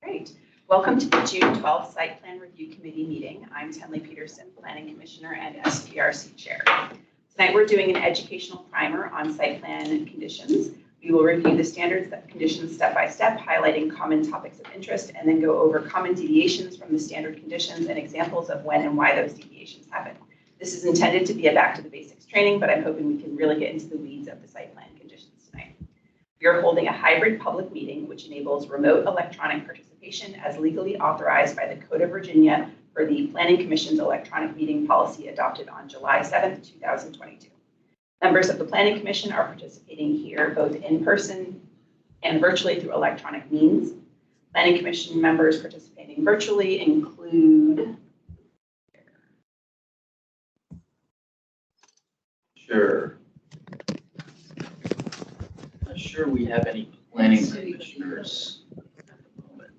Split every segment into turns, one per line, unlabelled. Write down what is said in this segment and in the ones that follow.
Great. Welcome to the June 12th Site Plan Review Committee meeting. I'm Tenley Peterson, Planning Commissioner and SPRC Chair. Tonight we're doing an educational primer on site plan conditions. We will review the standards conditions step by step, highlighting common topics of interest, and then go over common deviations from the standard conditions and examples of when and why those deviations happen. This is intended to be a back to the basics training, but I'm hoping we can really get into the weeds of the site plan conditions tonight. We are holding a hybrid public meeting, which enables remote electronic participation as legally authorized by the Code of Virginia for the Planning Commission's electronic meeting policy adopted on July 7th, 2022. Members of the Planning Commission are participating here both in person and virtually through electronic means. Planning Commission members participating virtually include
Sure. Not sure we have any planning commissioners at the moment.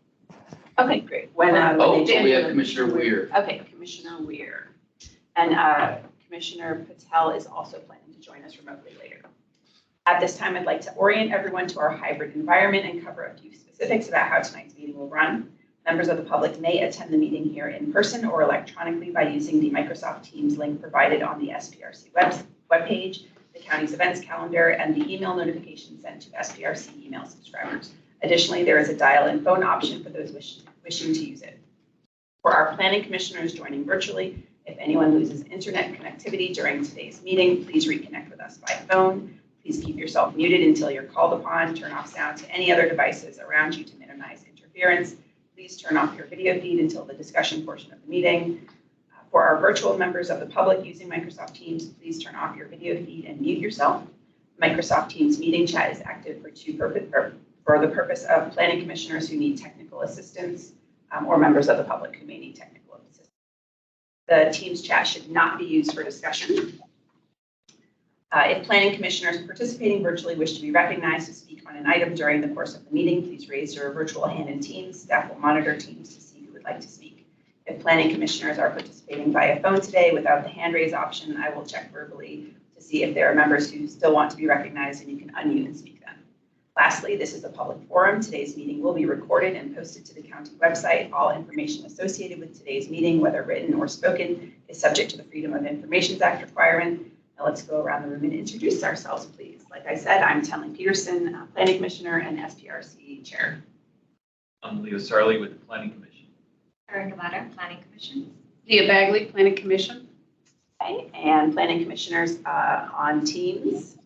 okay, great.
We have Commissioner Weir.
Okay, Commissioner Weir. And Commissioner Patel is also planning to join us remotely later. At this time, I'd like to orient everyone to our hybrid environment and cover a few specifics about how tonight's meeting will run. Members of the public may attend the meeting here in person or electronically by using the Microsoft Teams link provided on the SPRC webpage, the county's events calendar, and the email notification sent to SPRC email subscribers. Additionally, there is a dial-in phone option for those wishing to use it. For our planning commissioners joining virtually, if anyone loses internet connectivity during today's meeting, please reconnect with us by phone. Please keep yourself muted until you're called upon. Turn off sound to any other devices around you to minimize interference. Please turn off your video feed until the discussion portion of the meeting. For our virtual members of the public using Microsoft Teams, please turn off your video feed and mute yourself. Microsoft Teams meeting chat is active for the purpose of planning commissioners who need technical assistance or members of the public who may need technical assistance. The Teams chat should not be used for discussion. If planning commissioners participating virtually wish to be recognized to speak on an item during the course of the meeting, please raise your virtual hand in Teams. Staff will monitor Teams to see who would like to speak. If planning commissioners are participating via phone today without the hand raise option, I will check verbally to see if there are members who still want to be recognized, and you can unmute and speak then. Lastly, this is a public forum. Today's meeting will be recorded and posted to the county website. All information associated with today's meeting, whether written or spoken, is subject to the Freedom of Information Act requirement. Now let's go around the room and introduce ourselves, please. Like I said, I'm Tenley Peterson, Planning Commissioner and SPRC Chair.
I'm Leo Sarley with the Planning Commission.
Erica Butter, Planning Commission.
Leah Bagley, Planning Commission.
Okay, and Planning Commissioners on Teams.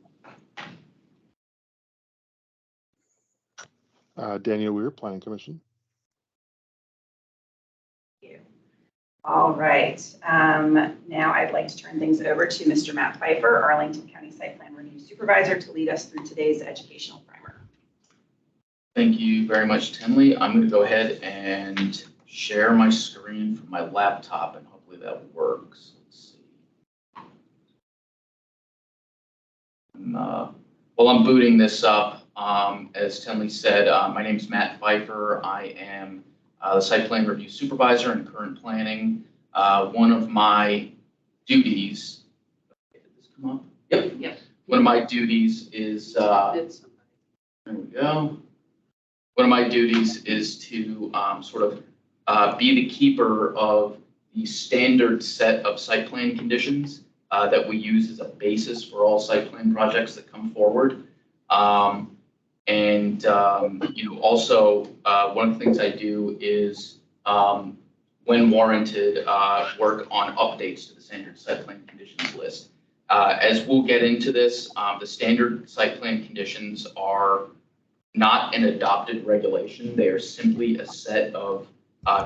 Daniel Weir, Planning Commission.
Thank you. All right. Now I'd like to turn things over to Mr. Matt Pfeiffer, Arlington County Site Plan Review Supervisor, to lead us through today's educational primer.
Thank you very much, Tenley. I'm going to go ahead and share my screen from my laptop, and hopefully that works. Let's see. While I'm booting this up, as Tenley said, my name is Matt Pfeiffer. I am the Site Plan Review Supervisor in current planning. One of my duties, did this come up? Yep.
Yep.
One of my duties is, there we go. One of my duties is to sort of be the keeper of the standard set of site plan conditions that we use as a basis for all site plan projects that come forward. Also, one of the things I do is, when warranted, work on updates to the standard site plan conditions list. As we'll get into this, the standard site plan conditions are not an adopted regulation. They are simply a set of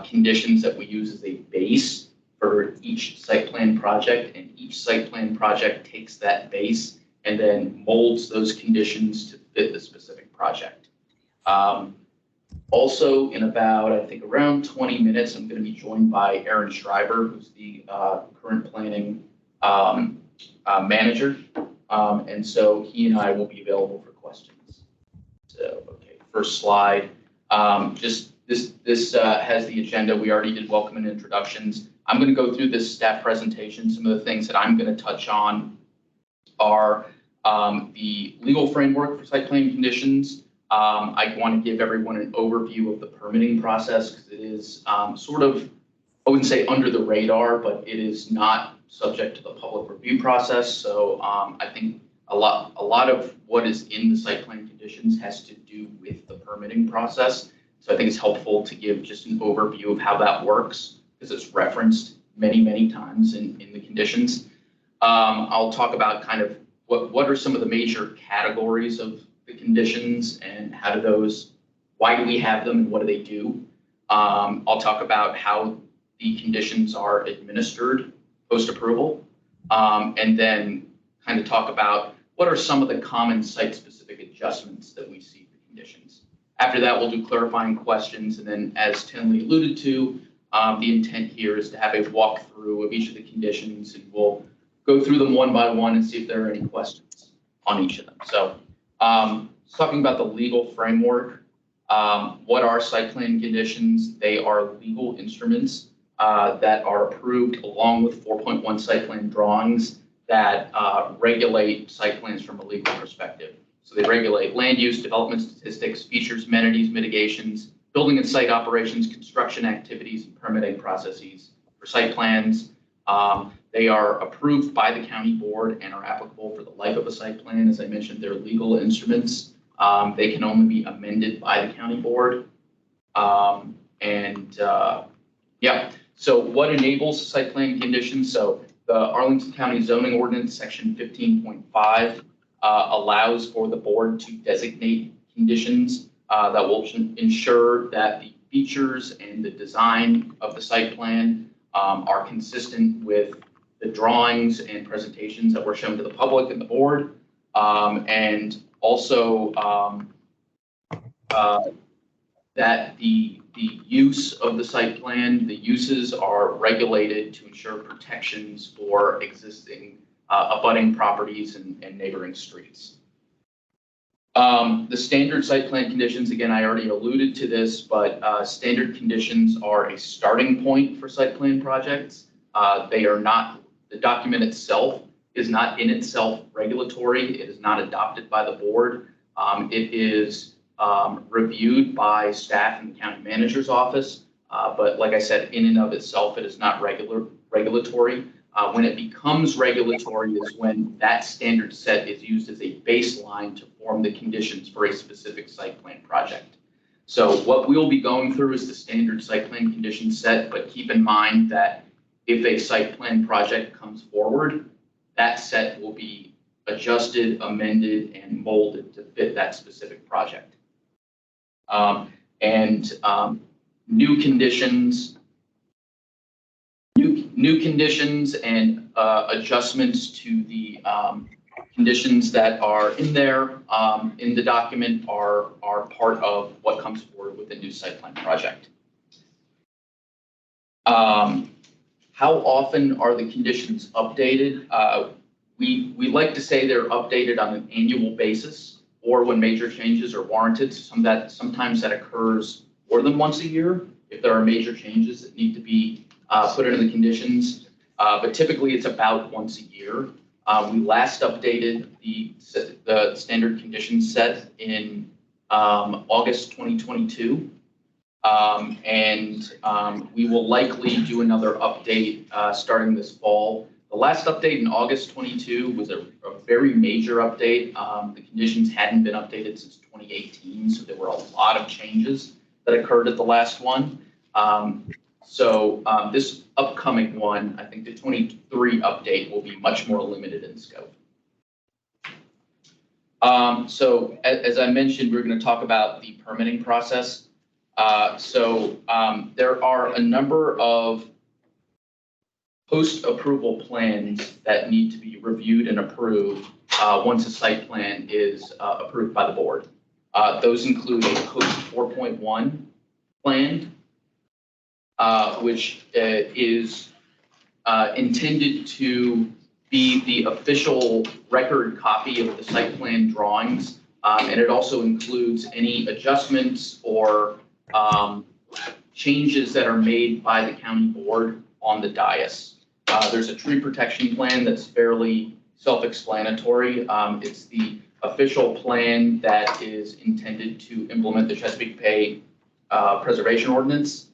conditions that we use as a base for each site plan project, and each site plan project takes that base and then molds those conditions to fit the specific project. Also, in about, I think, around 20 minutes, I'm going to be joined by Aaron Schreiber, who's the current planning manager. And so he and I will be available for questions. So, okay, first slide. Just this has the agenda. We already did welcome and introductions. I'm going to go through this staff presentation. Some of the things that I'm going to touch on are the legal framework for site plan conditions, I want to give everyone an overview of the permitting process because it is sort of, I wouldn't say under the radar, but it is not subject to the public review process. So I think a lot of what is in the site plan conditions has to do with the permitting process. So I think it's helpful to give just an overview of how that works because it's referenced many, many times in the conditions. I'll talk about kind of what are some of the major categories of the conditions and how do those, why do we have them and what do they do? I'll talk about how the conditions are administered post-approval, and then kind of talk about what are some of the common site-specific adjustments that we see for conditions. After that, we'll do clarifying questions, and then as Tinley alluded to, the intent here is to have a walkthrough of each of the conditions, and we'll go through them one by one and see if there are any questions on each of them. So talking about the legal framework, what are site plan conditions? They are legal instruments that are approved along with 4.1 site plan drawings that regulate site plans from a legal perspective. So they regulate land use, development statistics, features, amenities, mitigations, building and site operations, construction activities, and permitting processes for site plans. They are approved by the county board and are applicable for the life of a site plan. As I mentioned, they're legal instruments. They can only be amended by the county board. Yeah, so what enables site plan conditions? So the Arlington County Zoning Ordinance, section 15.5, allows for the board to designate conditions that will ensure that the features and the design of the site plan are consistent with the drawings and presentations that were shown to the public and the board, and also that the use of the site plan, the uses are regulated to ensure protections for existing abutting properties and neighboring streets. The standard site plan conditions, again, I already alluded to this, but standard conditions are a starting point for site plan projects. They are not, the document itself is not in itself regulatory. It is not adopted by the board. It is reviewed by staff in the county manager's office. But like I said, in and of itself, it is not regulatory. When it becomes regulatory is when that standard set is used as a baseline to form the conditions for a specific site plan project. So what we'll be going through is the standard site plan condition set, but keep in mind that if a site plan project comes forward, that set will be adjusted, amended, and molded to fit that specific project. New conditions and adjustments to the conditions that are in there in the document are part of what comes forward with the new site plan project. How often are the conditions updated? We like to say they're updated on an annual basis or when major changes are warranted. Sometimes that occurs more than once a year if there are major changes that need to be put into the conditions. But typically it's about once a year. We last updated the standard condition set in August 2022. We will likely do another update starting this fall. The last update in August 22 was a very major update. The conditions hadn't been updated since 2018, so there were a lot of changes that occurred at the last one. This upcoming one, I think the 23 update will be much more limited in scope. As I mentioned, we're going to talk about the permitting process. There are a number of post-approval plans that need to be reviewed and approved once a site plan is approved by the board. Those include a post 4.1 plan, which is intended to be the official record copy of the site plan drawings. And it also includes any adjustments or changes that are made by the county board on the dais. There's a tree protection plan that's fairly self-explanatory. It's the official plan that is intended to implement the Chesapeake Bay Preservation Ordinance.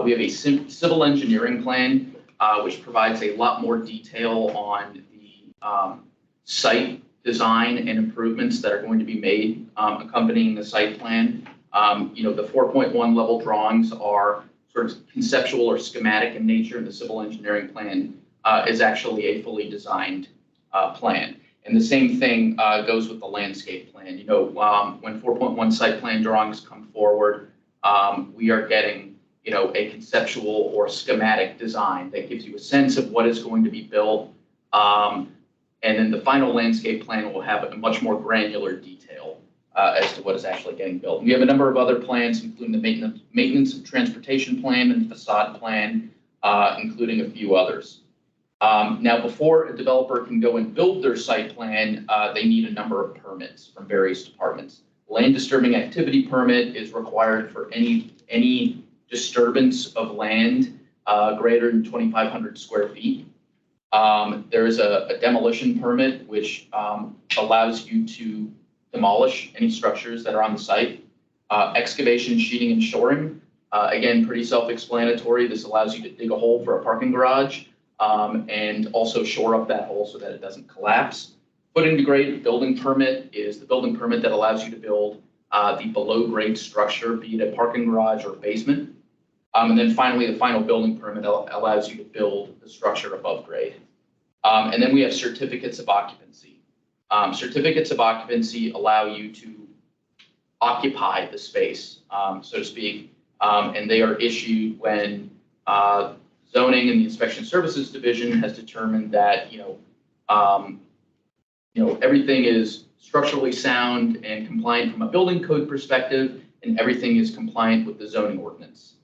We have a civil engineering plan, which provides a lot more detail on the site design and improvements that are going to be made accompanying the site plan. The 4.1 level drawings are sort of conceptual or schematic in nature, and the civil engineering plan is actually a fully designed plan. And the same thing goes with the landscape plan. When 4.1 site plan drawings come forward, we are getting, a conceptual or schematic design that gives you a sense of what is going to be built. And then the final landscape plan will have a much more granular detail as to what is actually getting built. We have a number of other plans, including the maintenance and transportation plan and facade plan, including a few others. Now, before a developer can go and build their site plan, they need a number of permits from various departments. Land disturbing activity permit is required for any disturbance of land greater than 2,500 square feet. There is a demolition permit, which allows you to demolish any structures that are on the site. Excavation, sheeting, and shoring, again, pretty self-explanatory. This allows you to dig a hole for a parking garage and also shore up that hole so that it doesn't collapse. Footing to grade building permit is the building permit that allows you to build the below grade structure, be it a parking garage or basement. And then finally, the final building permit allows you to build the structure above grade. And then we have certificates of occupancy. Certificates of occupancy allow you to occupy the space, so to speak, and they are issued when zoning and the Inspection Services Division has determined that everything is structurally sound and compliant from a building code perspective, and everything is compliant with the zoning ordinance.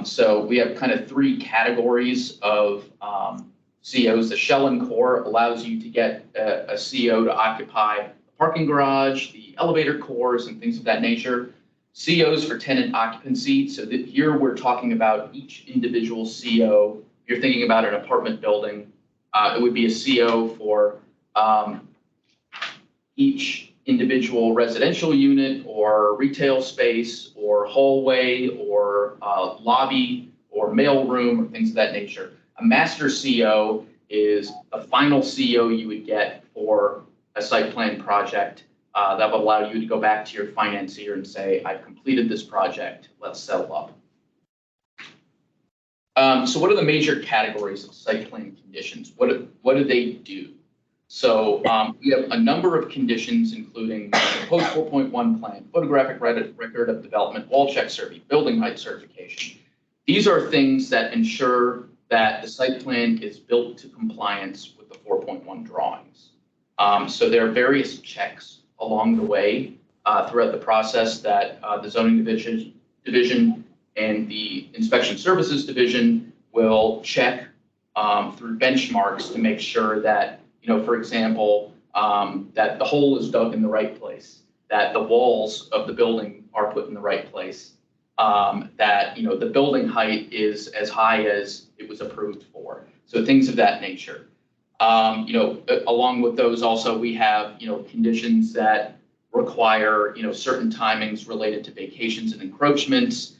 So we have kind of three categories of COs. The shell and core allows you to get a CO to occupy a parking garage, the elevator cores, and things of that nature. COs for tenant occupancy. So that here we're talking about each individual CO. If you're thinking about an apartment building, it would be a CO for each individual residential unit or retail space or hallway or lobby or mail room or things of that nature. A master CO is a final CO you would get for a site plan project that would allow you to go back to your financier and say, I've completed this project, let's settle up. So what are the major categories of site plan conditions? What do they do? So we have a number of conditions, including post 4.1 plan, photographic record of development, wall check survey, building height certification. These are things that ensure that the site plan is built to compliance with the 4.1 drawings. So there are various checks along the way throughout the process that the zoning division and the inspection services division will check through benchmarks to make sure that, for example, that the hole is dug in the right place, that the walls of the building are put in the right place, that, the building height is as high as it was approved for. So things of that nature. Along with those also, we have, conditions that require, certain timings related to vacations and encroachments,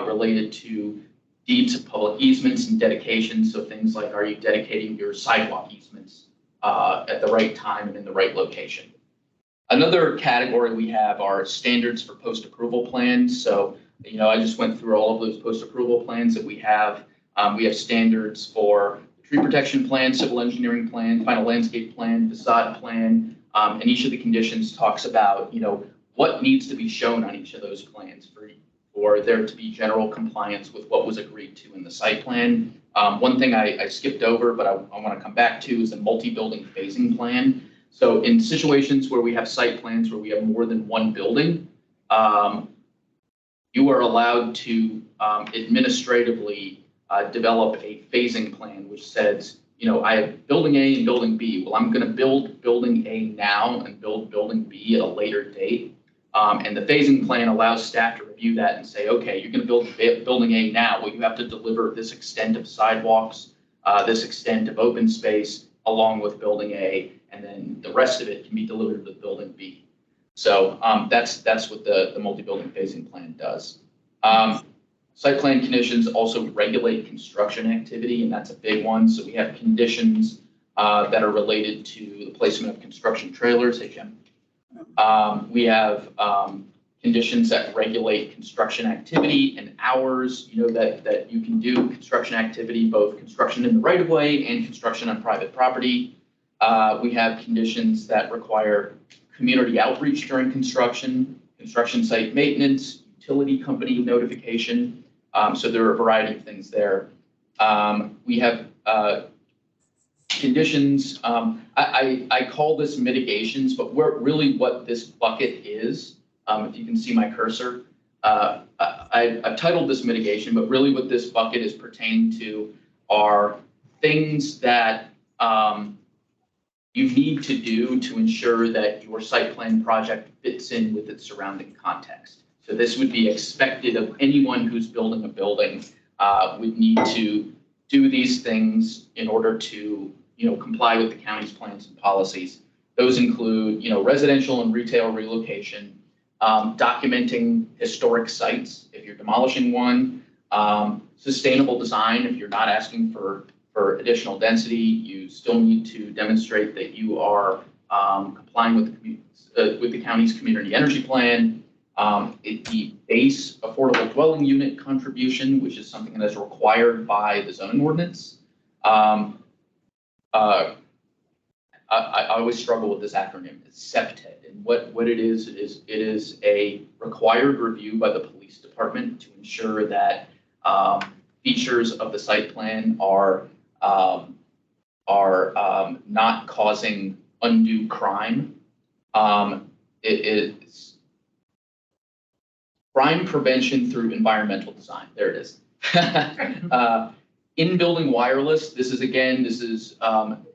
related to deeds of public easements and dedications. So things like, are you dedicating your sidewalk easements at the right time and in the right location? Another category we have are standards for post-approval plans. So, I just went through all of those post-approval plans that we have. We have standards for tree protection plan, civil engineering plan, final landscape plan, facade plan, and each of the conditions talks about, what needs to be shown on each of those plans for there to be general compliance with what was agreed to in the site plan. One thing I skipped over, but I want to come back to, is the multi-building phasing plan. So in situations where we have site plans where we have more than one building, you are allowed to administratively develop a phasing plan, which says, I have building A and building B. Well, I'm going to build building A now and build building B at a later date. And the phasing plan allows staff to review that and say, okay, you're going to build building A now. Well, you have to deliver this extent of sidewalks, this extent of open space along with building A. and then the rest of it can be delivered to building B. So that's what the multi-building phasing plan does. Site plan conditions also regulate construction activity, and that's a big one. So we have conditions that are related to the placement of construction trailers. Hey, Jim. We have conditions that regulate construction activity and hours, that you can do construction activity, both construction in the right of way and construction on private property. We have conditions that require community outreach during construction site maintenance, utility company notification. So there are a variety of things there. We have conditions, I call this mitigations, but really what this bucket is, if you can see my cursor, I've titled this mitigation, but really what this bucket is pertaining to are things that you need to do to ensure that your site plan project fits in with its surrounding context. So this would be expected of anyone who's building a building, would need to do these things in order to, comply with the county's plans and policies. Those include, residential and retail relocation, documenting historic sites if you're demolishing one, sustainable design if you're not asking for additional density, you still need to demonstrate that you are complying with the county's community energy plan. The base affordable dwelling unit contribution, which is something that is required by the zoning ordinance. I always struggle with this acronym. It's SEPTED, and what it is a required review by the police department to ensure that features of the site plan are not causing undue crime. It is crime prevention through environmental design. There it is. In-building wireless. This is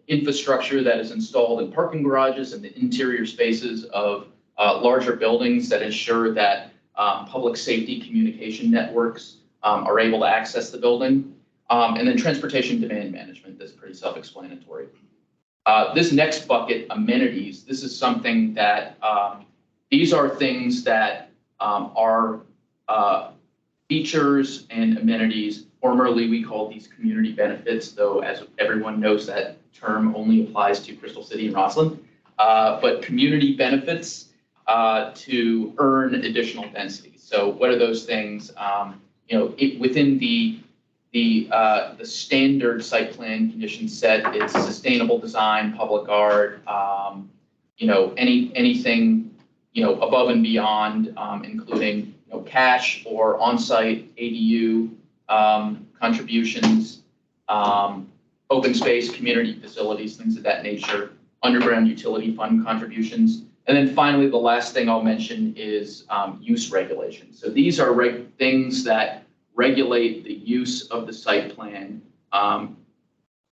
infrastructure that is installed in parking garages and the interior spaces of larger buildings that ensure that public safety communication networks are able to access the building. And then transportation demand management, that's pretty self-explanatory. This next bucket, amenities, this is something that, these are things that are features and amenities. Formerly, we called these community benefits, though as everyone knows, that term only applies to Crystal City and Roslyn. But community benefits to earn additional density. So what are those things? Within the standard site plan condition set, it's sustainable design, public art, anything, above and beyond, including, cash or on-site ADU contributions, open space, community facilities, things of that nature, underground utility fund contributions. And then finally, the last thing I'll mention is use regulation. So these are things that regulate the use of the site plan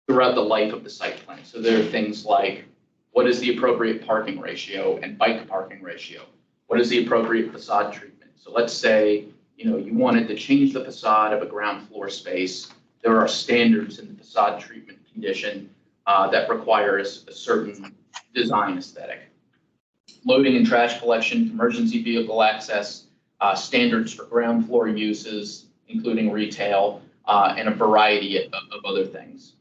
throughout the life of the site plan. So there are things like, what is the appropriate parking ratio and bike parking ratio? What is the appropriate facade treatment? So let's say, you wanted to change the facade of a ground floor space. There are standards in the facade treatment condition that require a certain design aesthetic. Loading and trash collection, emergency vehicle access, standards for ground floor uses, including retail, and a variety of other things.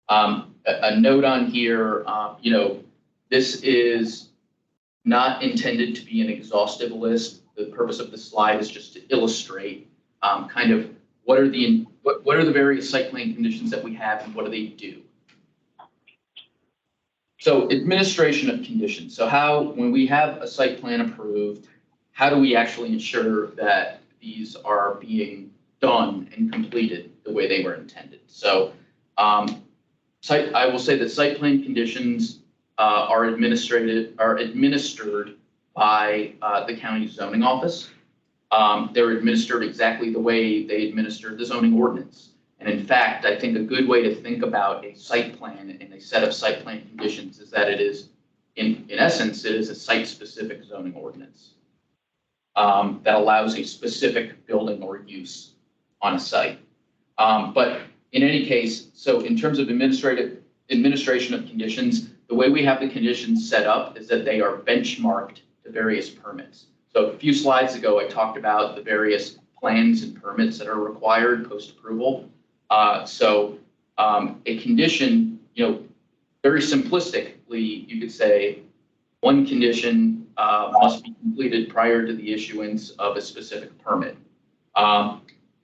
A note on here, this is not intended to be an exhaustive list. The purpose of the slide is just to illustrate kind of what are the various site plan conditions that we have and what do they do. So administration of conditions. So when we have a site plan approved, how do we actually ensure that these are being done and completed the way they were intended? So I will say that site plan conditions are administered by the county zoning office. They're administered exactly the way they administer the zoning ordinance. And in fact, I think a good way to think about a site plan and a set of site plan conditions is that it is, in essence, it is a site-specific zoning ordinance that allows a specific building or use on a site. But in any case, so in terms of administration of conditions, the way we have the conditions set up is that they are benchmarked to various permits. So a few slides ago, I talked about the various plans and permits that are required post-approval. A condition, very simplistically, you could say one condition must be completed prior to the issuance of a specific permit.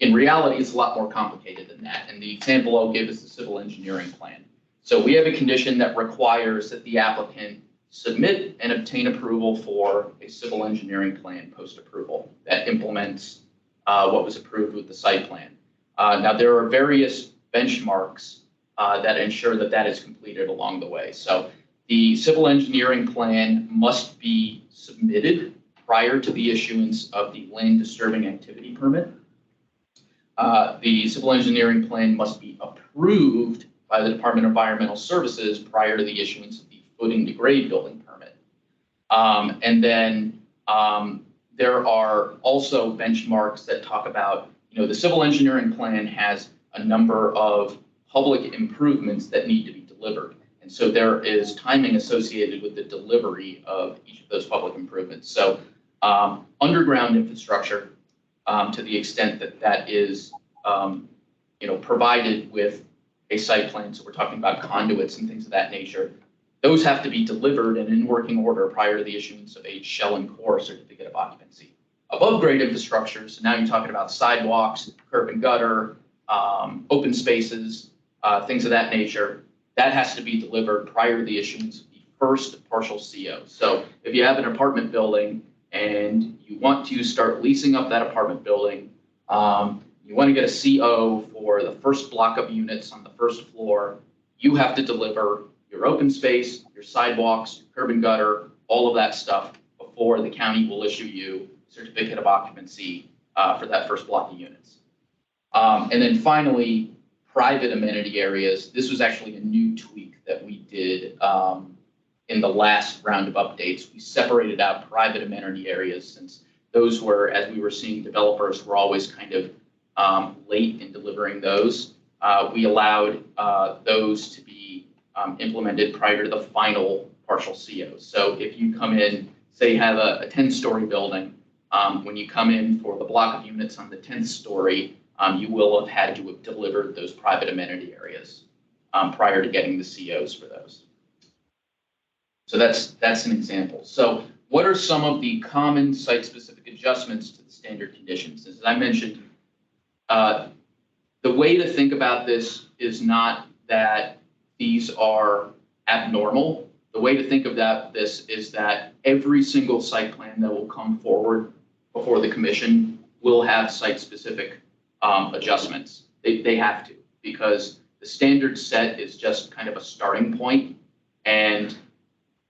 In reality, it's a lot more complicated than that. And the example I'll give is the civil engineering plan. So we have a condition that requires that the applicant submit and obtain approval for a civil engineering plan post-approval that implements what was approved with the site plan. Now, there are various benchmarks that ensure that that is completed along the way. So the civil engineering plan must be submitted prior to the issuance of the land disturbing activity permit. The civil engineering plan must be approved by the Department of Environmental Services prior to the issuance of the footing to grade building permit. And then there are also benchmarks that talk about, the civil engineering plan has a number of public improvements that need to be delivered. And so there is timing associated with the delivery of each of those public improvements. So underground infrastructure, to the extent that that is, provided with a site plan, so we're talking about conduits and things of that nature, those have to be delivered and in working order prior to the issuance of a shell and core certificate of occupancy. Above grade infrastructure, so now you're talking about sidewalks, curb and gutter, open spaces, things of that nature, that has to be delivered prior to the issuance of the first partial CO. So if you have an apartment building and you want to start leasing up that apartment building, you want to get a CO for the first block of units on the first floor, you have to deliver your open space, your sidewalks, your curb and gutter, all of that stuff before the county will issue you a certificate of occupancy for that first block of units. And then finally, private amenity areas. This was actually a new tweak that we did in the last round of updates. We separated out private amenity areas since those were, as we were seeing, developers were always kind of late in delivering those. We allowed those to be implemented prior to the final partial CO. So if you come in, say you have a 10-story building, when you come in for the block of units on the 10th story, you will have had to have delivered those private amenity areas prior to getting the COs for those. So that's an example. So what are some of the common site-specific adjustments to the standard conditions? As I mentioned, the way to think about this is not that these are abnormal. The way to think about this is that every single site plan that will come forward before the commission will have site-specific adjustments. They have to, because the standard set is just kind of a starting point, and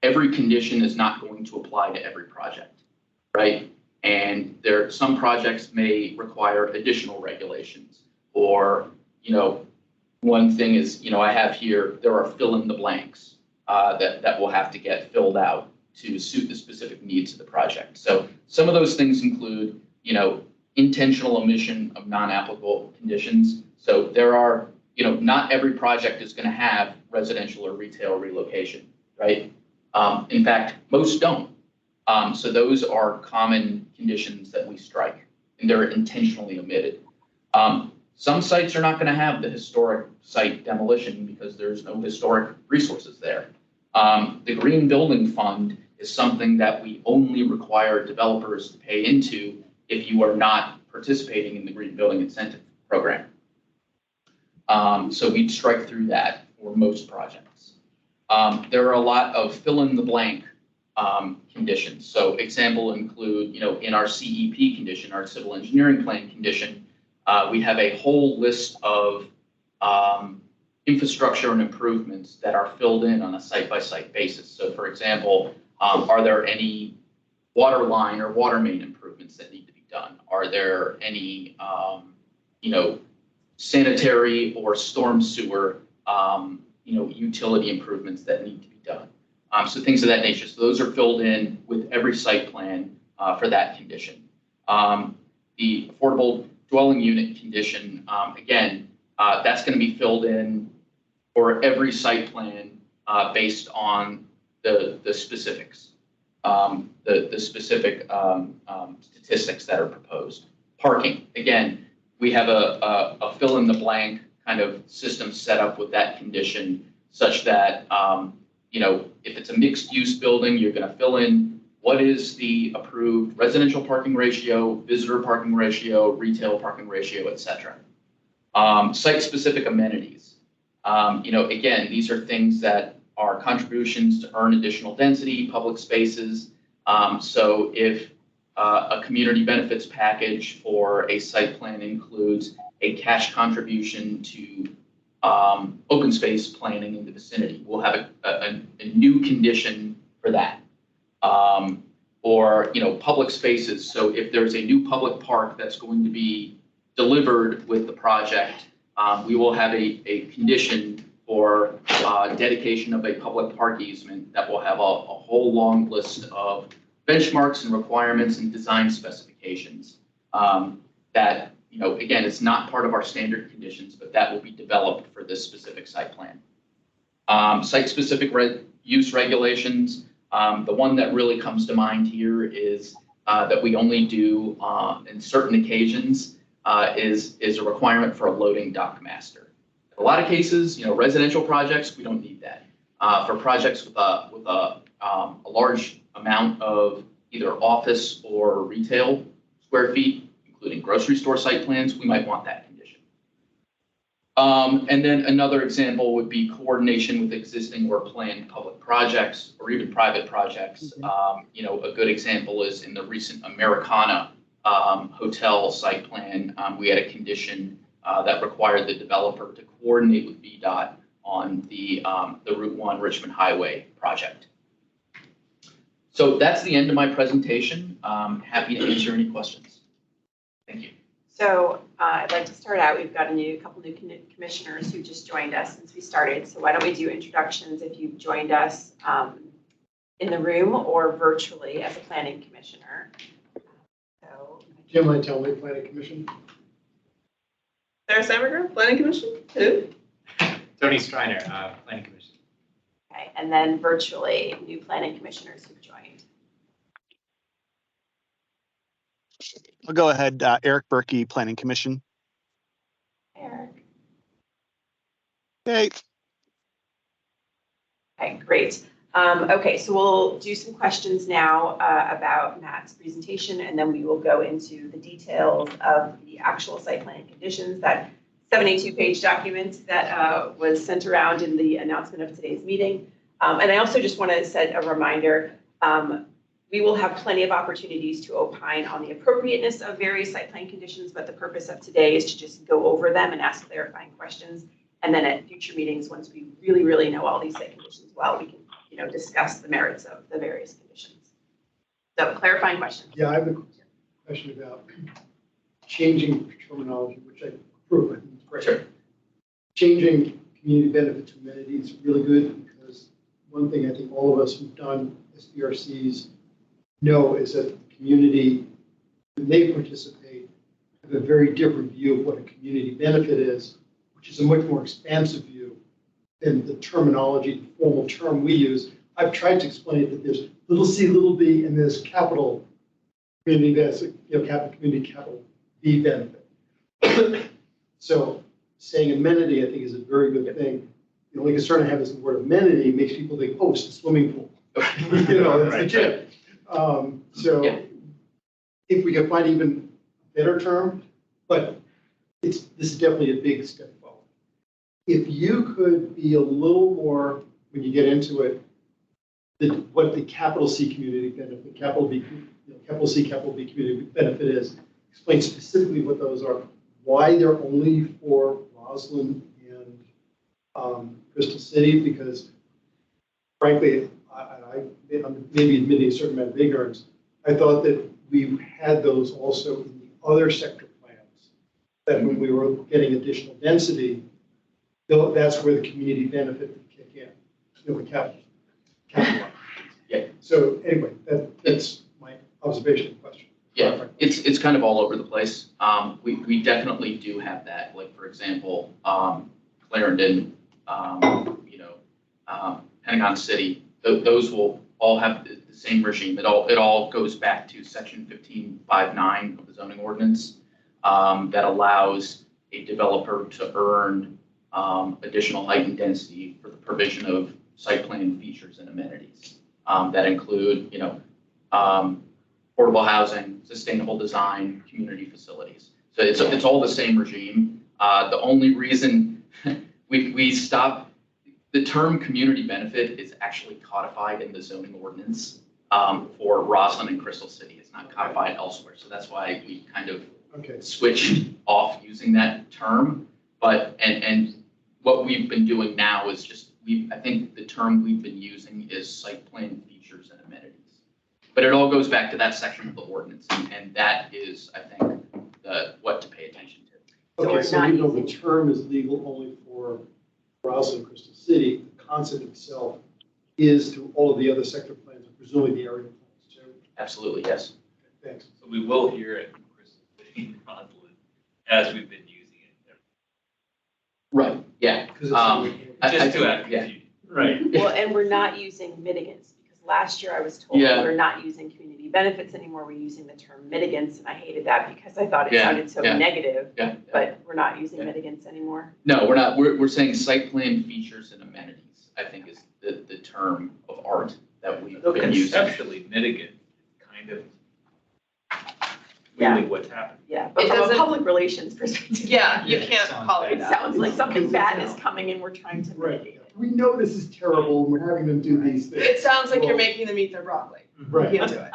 every condition is not going to apply to every project, right? And some projects may require additional regulations, or, one thing is, I have here, there are fill in the blanks that will have to get filled out to suit the specific needs of the project. So some of those things include, intentional omission of non-applicable conditions. So there are, not every project is going to have residential or retail relocation, right? In fact, most don't. So those are common conditions that we strike, and they're intentionally omitted. Some sites are not going to have the historic site demolition because there's no historic resources there. The Green Building Fund is something that we only require developers to pay into if you are not participating in the Green Building Incentive Program. So we'd strike through that for most projects. There are a lot of fill in the blank conditions. So example include, in our CEP condition, our civil engineering plan condition, we have a whole list of infrastructure and improvements that are filled in on a site-by-site basis. So for example, are there any water line or water main improvements that need to be done? Are there any, sanitary or storm sewer, utility improvements that need to be done? So things of that nature. So those are filled in with every site plan for that condition. The affordable dwelling unit condition, again, that's going to be filled in for every site plan based on the specifics, the specific statistics that are proposed. Parking, again, we have a fill in the blank kind of system set up with that condition such that, if it's a mixed use building, you're going to fill in what is the approved residential parking ratio, visitor parking ratio, retail parking ratio, et cetera. Site-specific amenities. Again, these are things that are contributions to earn additional density, public spaces. So if a community benefits package for a site plan includes a cash contribution to open space planning in the vicinity, we'll have a new condition for that. Or public spaces. So if there's a new public park that's going to be delivered with the project, we will have a condition for dedication of a public park easement that will have a whole long list of benchmarks and requirements and design specifications that, again, it's not part of our standard conditions, but that will be developed for this specific site plan. Site-specific use regulations. The one that really comes to mind here is that we only do in certain occasions is a requirement for a loading dock master. In a lot of cases, residential projects, we don't need that. For projects with a large amount of either office or retail square feet, including grocery store site plans, we might want that condition. And then another example would be coordination with existing or planned public projects or even private projects. A good example is in the recent Americana hotel site plan, we had a condition that required the developer to coordinate with VDOT on the Route 1 Richmond Highway project. So that's the end of my presentation. Happy to answer any questions. Thank you.
So I'd like to start out. We've got a couple new commissioners who just joined us since we started. So why don't we do introductions if you've joined us in the room or virtually as a planning commissioner. So
Jim Lantelli, Planning Commission.
Sarah Samager, Planning Commission. Who?
Tony Striner, Planning Commission.
okay, and then virtually new planning commissioners who've joined.
I'll go ahead. Eric Berkey, Planning Commission.
Eric.
Okay.
Okay, great. Okay, so we'll do some questions now about Matt's presentation, and then we will go into the details of the actual site plan conditions, that 72-page document that was sent around in the announcement of today's meeting. And I also just want to set a reminder, we will have plenty of opportunities to opine on the appropriateness of various site plan conditions, but the purpose of today is to just go over them and ask clarifying questions. And then at future meetings, once we really, really know all these site conditions well, we can discuss the merits of the various conditions. So clarifying questions.
Yeah, I have a question about changing terminology, which I approve. I think it's great.
Sure.
Changing community benefit to amenities is really good because one thing I think all of us who've done SBRCs know is that the community, when they participate, have a very different view of what a community benefit is, which is a much more expansive view than the terminology, the formal term we use. I've tried to explain it that there's little c, little b, and there's capital community benefit, capital community, capital B benefit. So saying amenity, I think, is a very good thing. The only concern I have is the word amenity makes people think, oh, it's a swimming pool. It's the gym. So if we can find even a better term, but this is definitely a big step forward. If you could be a little more, when you get into it, what the capital C community benefit, capital B, capital C, capital B community benefit is, explain specifically what those are, why they're only for Roslyn and Crystal City, because frankly, I'm maybe admitting a certain amount of ignorance, I thought that we had those also in the other sector plans, that when we were getting additional density, that's where the community benefit would kick in, the capital.
Yeah.
So anyway, that's my observation and question.
Yeah, it's kind of all over the place. We definitely do have that. Like, for example, Clarendon, Pentagon City, those will all have the same regime. It all goes back to section 1559 of the zoning ordinance that allows a developer to earn additional height and density for the provision of site plan features and amenities that include, affordable housing, sustainable design, community facilities. So it's all the same regime. The only reason we stop, the term community benefit is actually codified in the zoning ordinance for Roslyn and Crystal City. It's not codified elsewhere. So that's why we kind of switched off using that term. But, and what we've been doing now is just, I think the term we've been using is site plan features and amenities. But it all goes back to that section of the ordinance, and that is, I think, what to pay attention to.
Okay,
we're
so
not
even though the
using-
term is legal only for Roslyn and Crystal City, the concept itself is through all of the other sector plans, and presumably the area plans too.
Absolutely, yes.
Thanks.
So we will hear it from Crystal City and Roslyn as we've been using it.
Right, yeah.
Because
Just to add
yeah.
confusion. Right.
Well, and we're not using mitigants, because last year I was told
Yeah.
we're not using community benefits anymore, we're using the term mitigants, and I hated that because I thought it
Yeah,
sounded so
yeah.
negative,
Yeah.
but we're not using
Yeah.
mitigants anymore.
No, we're not. We're saying site plan features and amenities, I think is the term of art that we've
So
been using.
conceptually mitigate kind of
Yeah.
really what's happening.
Yeah, but
It
from a
doesn't-
public relations perspective.
Yeah, you
Yeah, it
can't
sounds
call it
It
that.
sounds like something
Because
bad
it's
is coming and we're trying to
Right.
mitigate it.
We know this is terrible, and we're having them do these things.
It sounds like you're making them eat their broccoli.
Right.
You can't do it.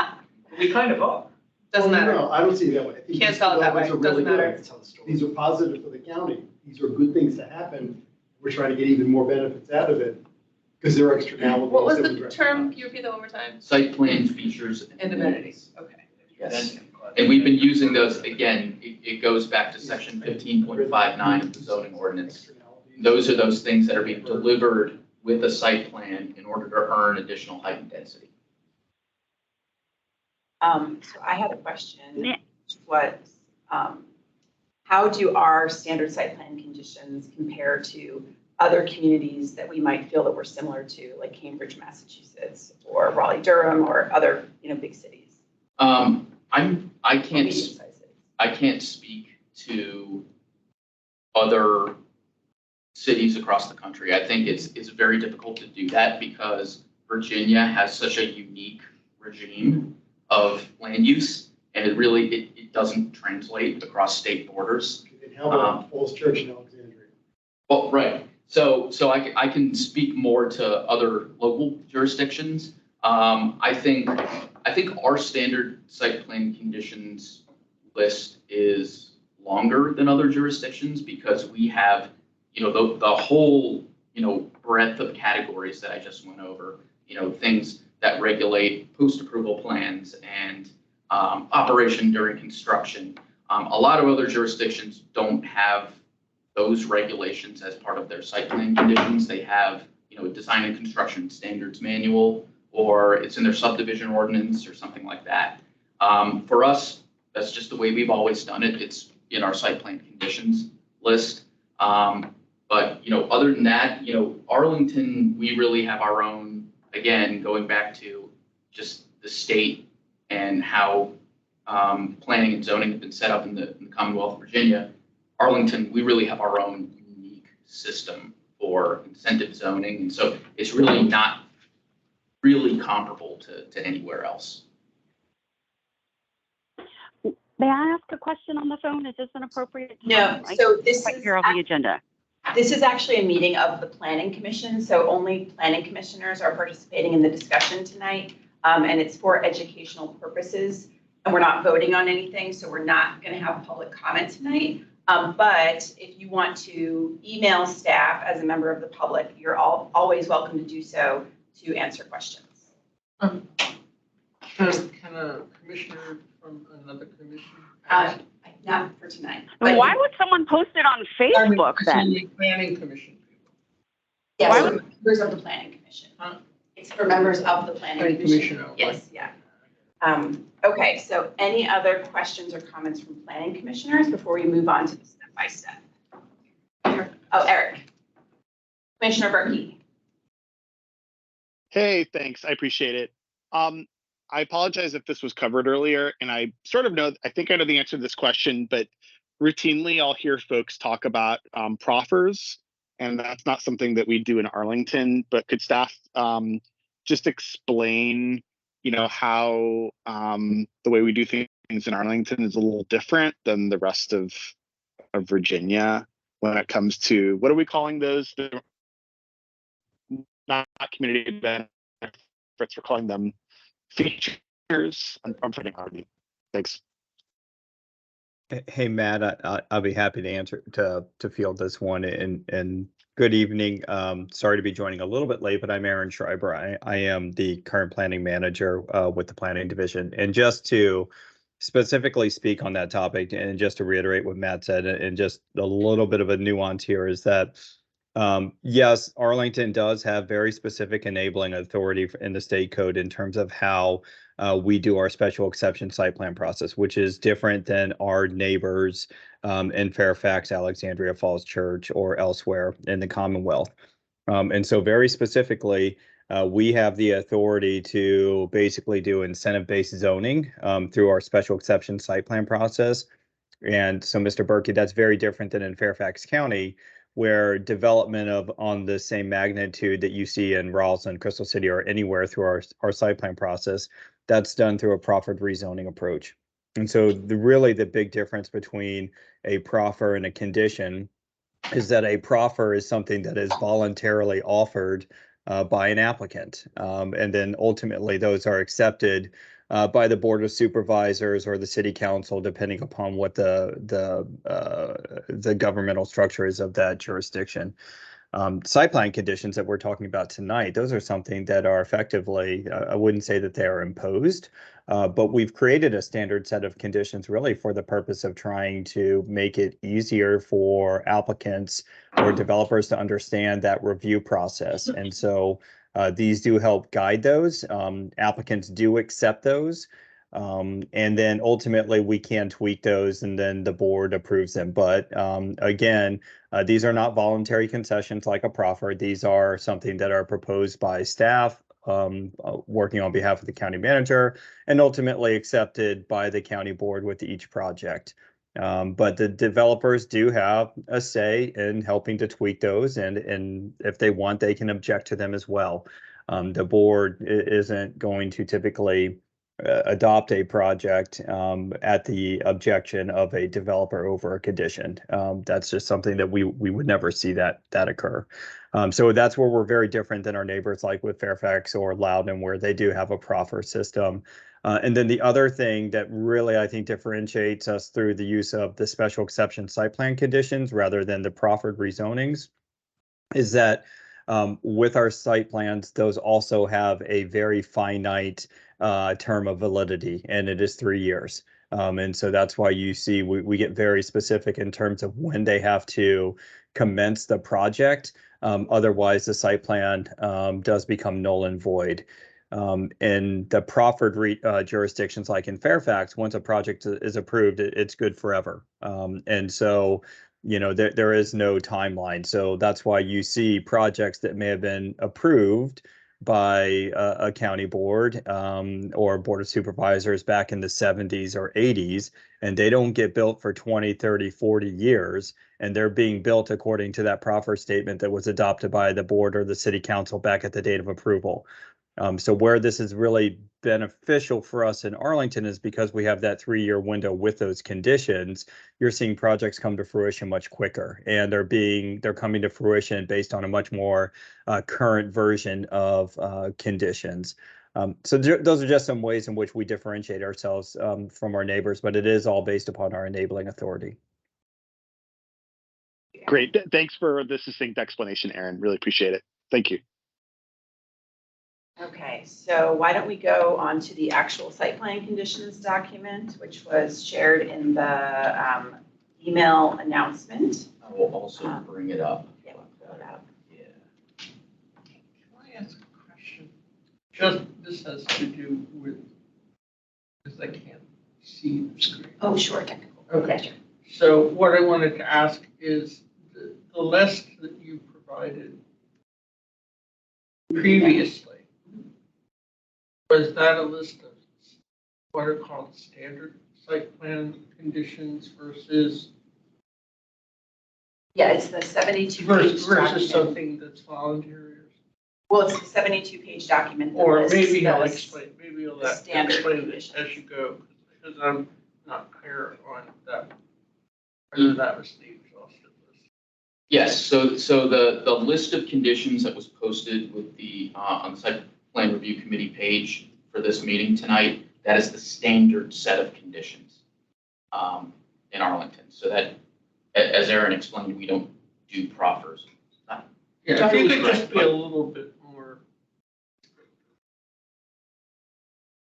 We kind of are.
Doesn't
Well,
matter.
No, I don't see it that way. I think
Can't
these
spell it that way.
developments are really
Doesn't matter.
good.
Tell the story.
These are positive for the county. These are good things to happen. We're trying to get even more benefits out of it because there are externalities.
What was
that we
the
recognize.
term? Can you repeat that one more time?
Site plan features
And amenities. Okay.
Yes. And we've been using those, again, it goes back to section 15.59 of the zoning ordinance.
Externalities.
Those are those things that are being delivered with a site plan in order to earn additional height and density.
So I had a question, which was, how do our standard site plan conditions compare to other communities that we might feel that we're similar to, like Cambridge, Massachusetts, or Raleigh, Durham, or other, big cities?
I
or
can't
medium-sized cities?
I can't speak to other cities across the country. I think it's very difficult to do that because Virginia has such a unique regime of land use, and it doesn't translate across state borders.
And how about Falls Church in Alexandria?
Well, right. So I can speak more to other local jurisdictions. I think our standard site plan conditions list is longer than other jurisdictions because we have, the whole, breadth of categories that I just went over, things that regulate post-approval plans and operation during construction. A lot of other jurisdictions don't have those regulations as part of their site plan conditions. They have, a design and construction standards manual, or it's in their subdivision ordinance or something like that. For us, that's just the way we've always done it. It's in our site plan conditions list. But, other than that, Arlington, we really have our own, again, going back to just the state and how planning and zoning have been set up in the Commonwealth of Virginia. Arlington, we really have our own unique system for incentive zoning. And so it's really not really comparable to anywhere else.
May I ask a question on the phone? Is this an appropriate time?
No,
I
so
can't
this
quite
is,
hear all the agenda.
this is actually a meeting of the planning commission, so only planning commissioners are participating in the discussion tonight. And it's for educational purposes, and we're not voting on anything, so we're not going to have public comment tonight. But if you want to email staff as a member of the public, you're always welcome to do so to answer questions.
Can a commissioner from another commission?
Not for tonight.
And why would someone post it on Facebook then?
Planning commission people.
Yes,
Why
for members of the planning commission.
Huh?
It's for members of the planning
Planning
commission.
commission,
Yes, yeah. Okay, so any other questions or comments from planning commissioners before we move on to the step-by-step? Oh, Eric. Commissioner Berkey.
Hey, thanks. I appreciate it. I apologize if this was covered earlier, and I sort of know, I think I know the answer to this question, but routinely I'll hear folks talk about proffers, and that's not something that we do in Arlington, but could staff just explain, how the way we do things in Arlington is a little different than the rest of Virginia when it comes to, what are we calling those? They're not community benefits, we're calling them features. I'm forgetting already. Thanks.
Hey, Matt, I'll be happy to answer to field this one. And good evening. Sorry to be joining a little bit late, but I'm Aaron Schreiber. I am the current planning manager with the planning division. And just to specifically speak on that topic, and just to reiterate what Matt said, and just a little bit of a nuance here is that yes, Arlington does have very specific enabling authority in the state code in terms of how we do our special exception site plan process, which is different than our neighbors in Fairfax, Alexandria Falls Church, or elsewhere in the Commonwealth. And so very specifically, we have the authority to basically do incentive-based zoning through our special exception site plan process. And so, Mr. Berkey, that's very different than in Fairfax County, where development of on the same magnitude that you see in Rosslyn, Crystal City, or anywhere through our site plan process, that's done through a proffered rezoning approach. And so really the big difference between a proffer and a condition is that a proffer is something that is voluntarily offered by an applicant. And then ultimately those are accepted by the Board of Supervisors or the City Council, depending upon what the governmental structure is of that jurisdiction. Site plan conditions that we're talking about tonight, those are something that are effectively, I wouldn't say that they are imposed, but we've created a standard set of conditions really for the purpose of trying to make it easier for applicants or developers to understand that review process. And so these do help guide those. Applicants do accept those. And then ultimately we can tweak those and then the board approves them. But again, these are not voluntary concessions like a proffer. These are something that are proposed by staff working on behalf of the county manager and ultimately accepted by the county board with each project. But the developers do have a say in helping to tweak those, and if they want, they can object to them as well. The board isn't going to typically adopt a project at the objection of a developer over a condition. That's just something that we would never see that occur. So that's where we're very different than our neighbors like with Fairfax or Loudoun, where they do have a proffer system. And then the other thing that really I think differentiates us through the use of the special exception site plan conditions rather than the proffered rezonings is that with our site plans, those also have a very finite term of validity, and it is 3 years. And so that's why you see we get very specific in terms of when they have to commence the project. Otherwise, the site plan does become null and void. In the proffered jurisdictions like in Fairfax, once a project is approved, it's good forever. And so there is no timeline. So that's why you see projects that may have been approved by a county board or board of supervisors back in the 70s or 80s, and they don't get built for 20, 30, 40 years, and they're being built according to that proffer statement that was adopted by the board or the city council back at the date of approval. So where this is really beneficial for us in Arlington is because we have that 3-year window with those conditions. You're seeing projects come to fruition much quicker, and they're coming to fruition based on a much more current version of conditions. So those are just some ways in which we differentiate ourselves from our neighbors, but it is all based upon our enabling authority.
Great. Thanks for the succinct explanation, Aaron. Really appreciate it. Thank you.
Okay, so why don't we go on to the actual site plan conditions document, which was shared in the email announcement.
I will also bring it up.
Yeah, we'll pull it up.
Yeah.
Can I ask a question? Just, this has to do with, because I can't see the screen.
Oh, sure, technical.
Okay.
Yeah, sure.
So what I wanted to ask is the list that you provided previously, Was that a list of what are called standard site plan conditions versus
Yeah, it's the 72 page
versus
document.
something that's voluntary?
Well, it's the 72 page document. that
Or
lists
maybe I'll
those-
explain, maybe you'll
the standard
explain it
conditions.
as you go, because I'm not clear on that. Whether that was the exhaustive list.
Yes, so the list of conditions that was posted with the, on the site plan review committee page for this meeting tonight, that is the standard set of conditions in Arlington. So that, as Aaron explained, we don't do proffers.
Yeah, if you could just be a little bit more.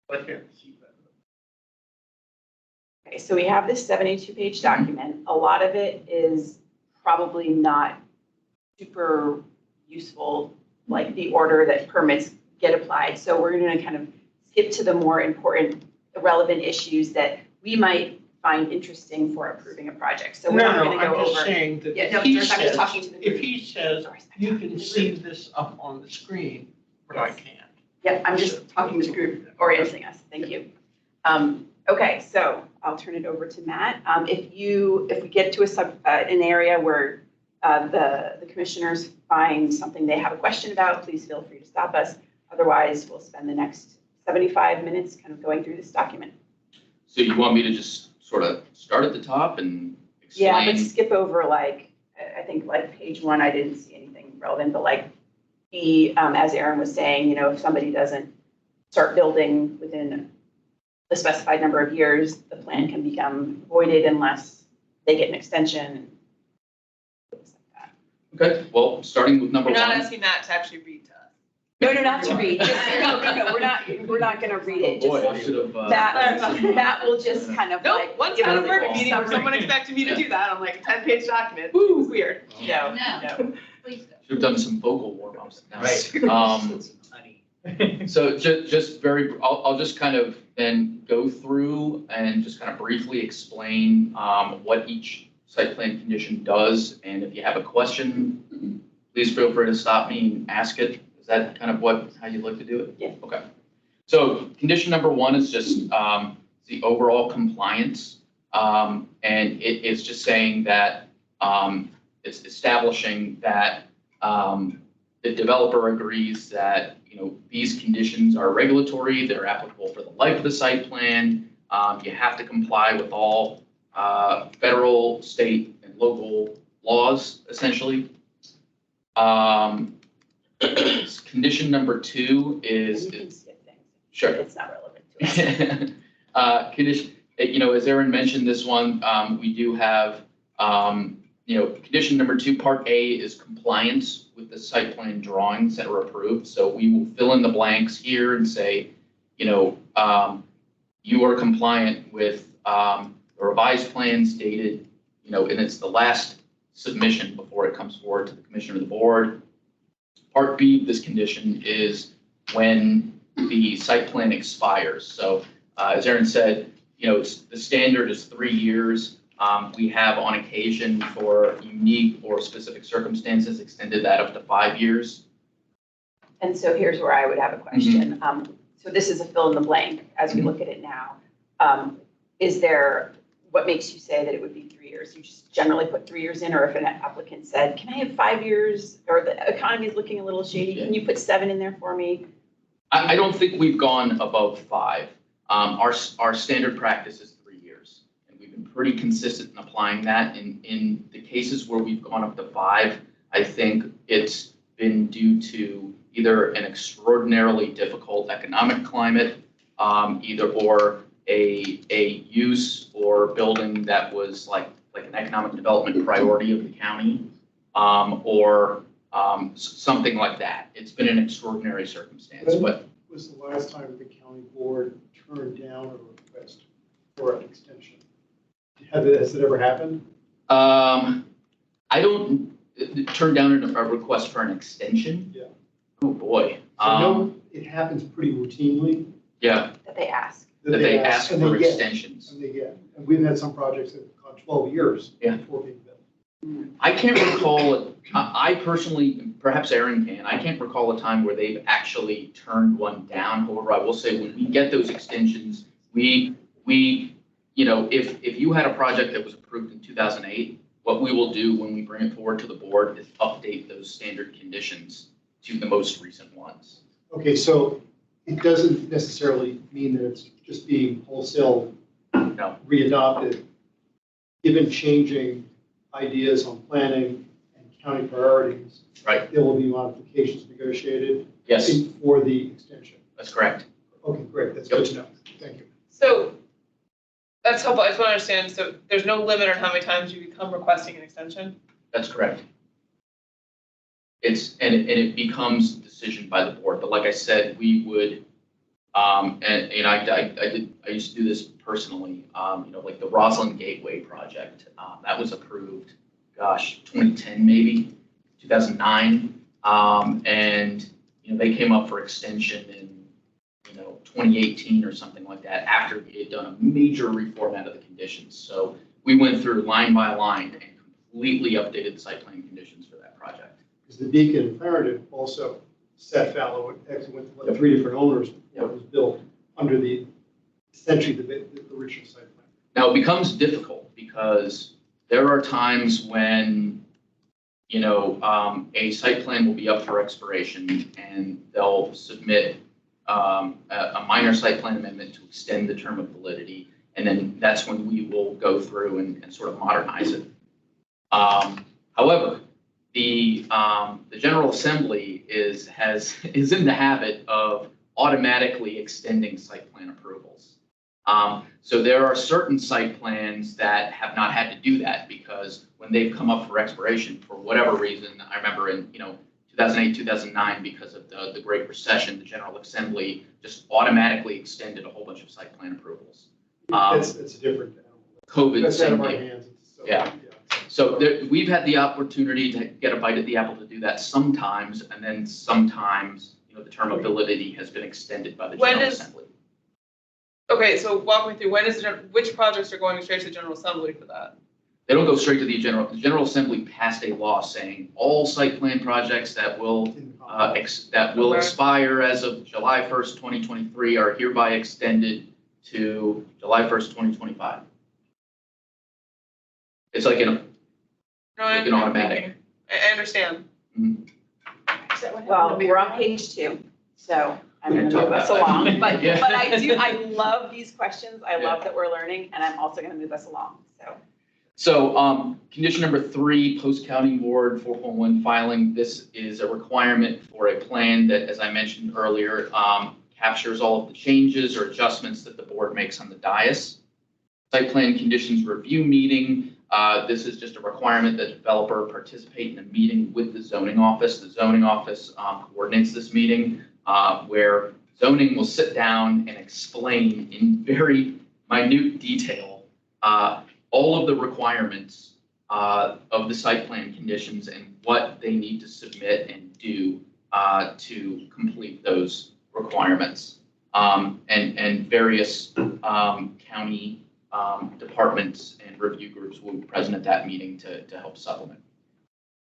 I can't see that.
Okay, so we have this 72 page document. A lot of it is probably not super useful, like the order that permits get applied. So we're going to kind of skip to the more important, relevant issues that we might find interesting for approving a project. So we're not
No,
going to go
I'm just
over.
saying that
Yeah, no,
if he
I'm just
says,
talking to the
if
group.
he says,
Sorry,
you
I'm
can
talking to the
see
group.
this up on the screen, but I can't.
Yeah, I'm just talking with the group, orienting us. Thank you. Okay, so I'll turn it over to Matt. If we get to an area where the commissioners find something they have a question about, please feel free to stop us. Otherwise, we'll spend the next 75 minutes kind of going through this document.
So you want me to just sort of start at the top and
Yeah,
explain?
but skip over like, I think like page 1, I didn't see anything relevant, but like as Aaron was saying, if somebody doesn't start building within the specified number of years, the plan can become voided unless they get an extension. Things like that.
Okay, well, starting with number
We're not
one.
asking that to actually read to us.
No, not to read. No, we're not gonna read it.
Oh, boy, I
Just
should have.
Matt will just kind of like.
Nope, once
give
I
us
was
a
at a
little
meeting where
summary.
someone expected me to do that, I'm like, 10-page document, it was weird.
No,
No. Please go.
Should have done some vocal warm-ups.
Right. Honey.
So just I'll just kind of then go through and just kind of briefly explain what each site plan condition does. And if you have a question, please feel free to stop me and ask it. Is that kind of how you'd like to do it?
Yeah.
Okay. So condition number 1 is just the overall compliance. And it's just saying that it's establishing that the developer agrees that, these conditions are regulatory, they're applicable for the life of the site plan. You have to comply with all federal, state, and local laws, essentially. Condition number 2 is.
And you can skip things.
Sure.
It's not relevant to us.
Condition, as Aaron mentioned, this one, we do have, condition number 2, part A is compliance with the site plan drawings that are approved. So we will fill in the blanks here and say, you are compliant with the revised plans dated, and it's the last submission before it comes forward to the commissioner of the board. Part B of this condition is when the site plan expires. So as Aaron said, the standard is 3 years. We have on occasion for unique or specific circumstances extended that up to 5 years.
And so here's where I would have a question. So this is a fill in the blank as we look at it now. What makes you say that it would be 3 years? You just generally put 3 years in, or if an applicant said, can I have 5 years? Or the economy is looking a little shady, can you put 7 in there for me?
I don't think we've gone above 5. Our standard practice is 3 years. And we've been pretty consistent in applying that. In the cases where we've gone up to 5, I think it's been due to either an extraordinarily difficult economic climate, or a use or building that was like an economic development priority of the county, or something like that. It's been an extraordinary circumstance, but.
Was the last time the county board turned down a request for an extension? Has it ever happened?
I don't turn down a request for an extension.
Yeah.
Oh, boy.
I know it happens pretty routinely.
Yeah,
That they ask.
that they ask
and
for
they get.
extensions.
And they get. And we've had some projects that have gone 12 years
Yeah.
before being built.
I can't recall, I personally, perhaps Aaron can, I can't recall a time where they've actually turned one down. However, I will say when we get those extensions, we, if you had a project that was approved in 2008, what we will do when we bring it forward to the board is update those standard conditions to the most recent ones.
Okay, so it doesn't necessarily mean that it's just being wholesale
No.
readopted. Given changing ideas on planning and county priorities,
Right.
there will be modifications negotiated
Yes,
for the extension.
that's correct.
Okay, great, that's good to know. Thank you.
So that's helpful. I just want to understand. So there's no limit on how many times you become requesting an extension?
That's correct. And it becomes a decision by the board, but like I said, we would, and I used to do this personally, like the Roslyn Gateway project, that was approved, 2010 maybe, 2009. And, they came up for extension in, 2018 or something like that, after we had done a major reformat of the conditions. So we went through line by line and completely updated the site plan conditions for that project.
Because the Beacon imperative also set fallow, actually went to like 3 different owners before it was built under essentially the original site plan.
Now, it becomes difficult because there are times when, a site plan will be up for expiration and they'll submit a minor site plan amendment to extend the term of validity. And then that's when we will go through and sort of modernize it. However, the General Assembly is in the habit of automatically extending site plan approvals. So there are certain site plans that have not had to do that because when they've come up for expiration, for whatever reason, I remember in 2008, 2009, because of the Great Recession, the General Assembly just automatically extended a whole bunch of site plan approvals.
That's a different animal.
COVID,
That's out
same
of our
thing.
hands. So,
Yeah. So we've had the opportunity to get a bite at the apple to do that sometimes, and then sometimes, the term of validity has been extended by the General Assembly.
Okay, so walk me through, which projects are going straight to the General Assembly for that?
They don't go straight to the General Assembly passed a law saying all site plan projects that will expire as of July 1st, 2023 are hereby extended to July 1st, 2025. It's like an automatic.
I understand.
Well, we're on page 2, so I'm going to move us along. But I love these questions. I love that we're learning, and I'm also going to move us along, so.
So condition number 3, post-county board 4.1 filing. This is a requirement for a plan that, as I mentioned earlier, captures all of the changes or adjustments that the board makes on the dais. Site plan conditions review meeting. This is just a requirement that the developer participate in a meeting with the zoning office. The zoning office coordinates this meeting where zoning will sit down and explain in very minute detail all of the requirements of the site plan conditions and what they need to submit and do to complete those requirements. And various county departments and review groups will be present at that meeting to help supplement.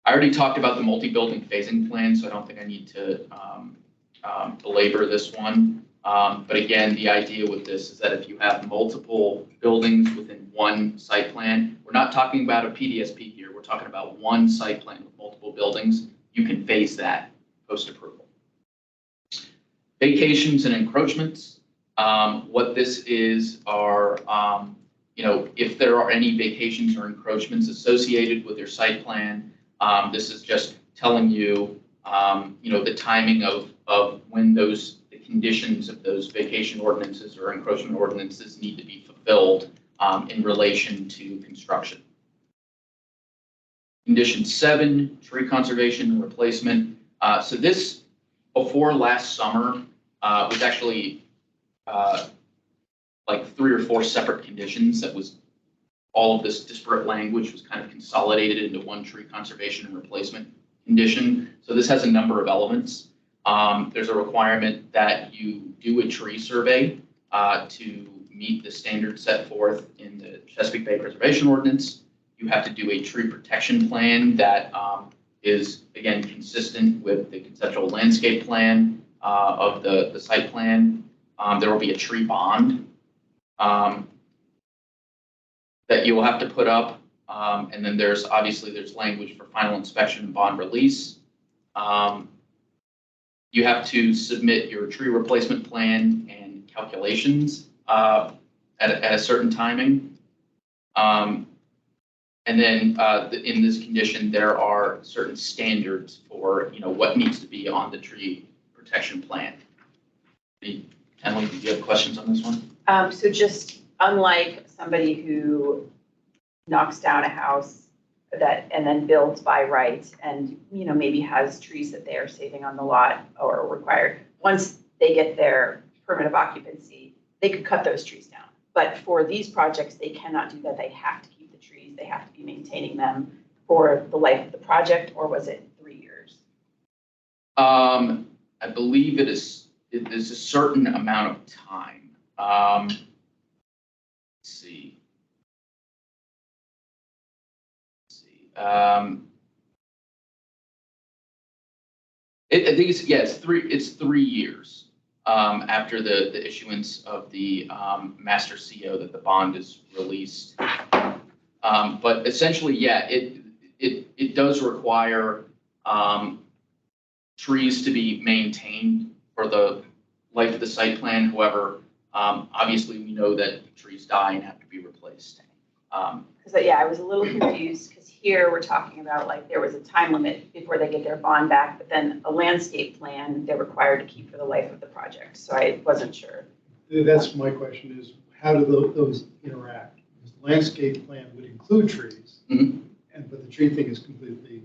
I already talked about the multi-building phasing plan, so I don't think I need to belabor this one. But again, the idea with this is that if you have multiple buildings within one site plan, we're not talking about a PDSP here, we're talking about one site plan with multiple buildings, you can phase that post-approval. Vacations and encroachments. What this is are, if there are any vacations or encroachments associated with your site plan, this is just telling you, the timing of when the conditions of those vacation ordinances or encroachment ordinances need to be fulfilled in relation to construction. Condition 7, tree conservation and replacement. So this, before last summer, was actually like 3 or 4 separate conditions. That was all of this disparate language was kind of consolidated into one tree conservation and replacement condition. So this has a number of elements. There's a requirement that you do a tree survey to meet the standards set forth in the Chesapeake Bay Preservation Ordinance. you have to do a tree protection plan that is, again, consistent with the conceptual landscape plan of the site plan. There will be a tree bond that you will have to put up. And then there's language for final inspection and bond release. You have to submit your tree replacement plan and calculations at a certain timing. And then in this condition, there are certain standards for what needs to be on the tree protection plan. Emily, do you have questions on this one?
So just unlike somebody who knocks down a house and then builds by right and, maybe has trees that they are saving on the lot or required, once they get their permit of occupancy, they could cut those trees down. But for these projects, they cannot do that. They have to keep the trees. They have to be maintaining them for the life of the project, or was it 3 years?
I believe it is a certain amount of time. Let's see. I think it's 3 years after the issuance of the master CO that the bond is released. But essentially, it does require trees to be maintained for the life of the site plan. However, obviously we know that trees die and have to be replaced.
Because I was a little confused because here we're talking about like there was a time limit before they get their bond back, but then a landscape plan they're required to keep for the life of the project. So I wasn't sure.
That's my question is, how do those interact? Because the landscape plan would include trees, but the tree thing is completely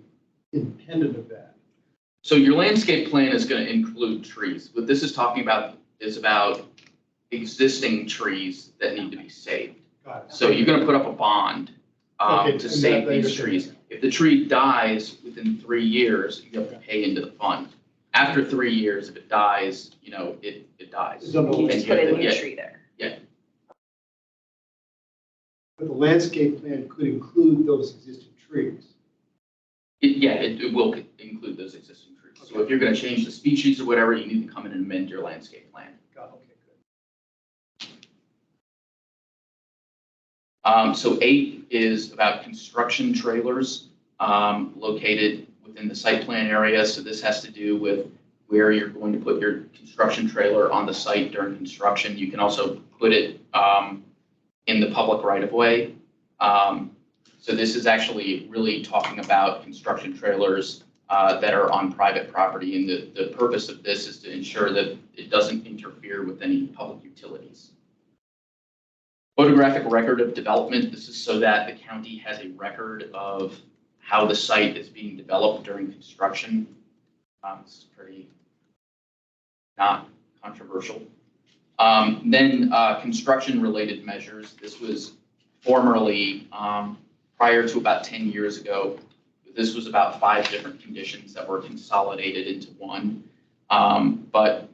independent of that.
So your landscape plan is going to include trees. What this is talking about is about existing trees that need to be saved.
Got it.
So you're going to put up a bond to save these trees. If the tree dies within 3 years, you have to pay into the fund. After 3 years, if it dies, it dies.
You just put a new tree there.
Yeah.
But the landscape plan could include those existing trees.
It will include those existing trees. So if you're going to change the species or whatever, you need to come in and amend your landscape plan.
Got it. Okay, good.
So 8 is about construction trailers located within the site plan area. So this has to do with where you're going to put your construction trailer on the site during construction. You can also put it in the public right of way. So this is actually really talking about construction trailers that are on private property. And the purpose of this is to ensure that it doesn't interfere with any public utilities. Photographic record of development. This is so that the county has a record of how the site is being developed during construction. This is pretty not controversial. Then construction-related measures. This was formerly, prior to about 10 years ago, this was about 5 different conditions that were consolidated into one. But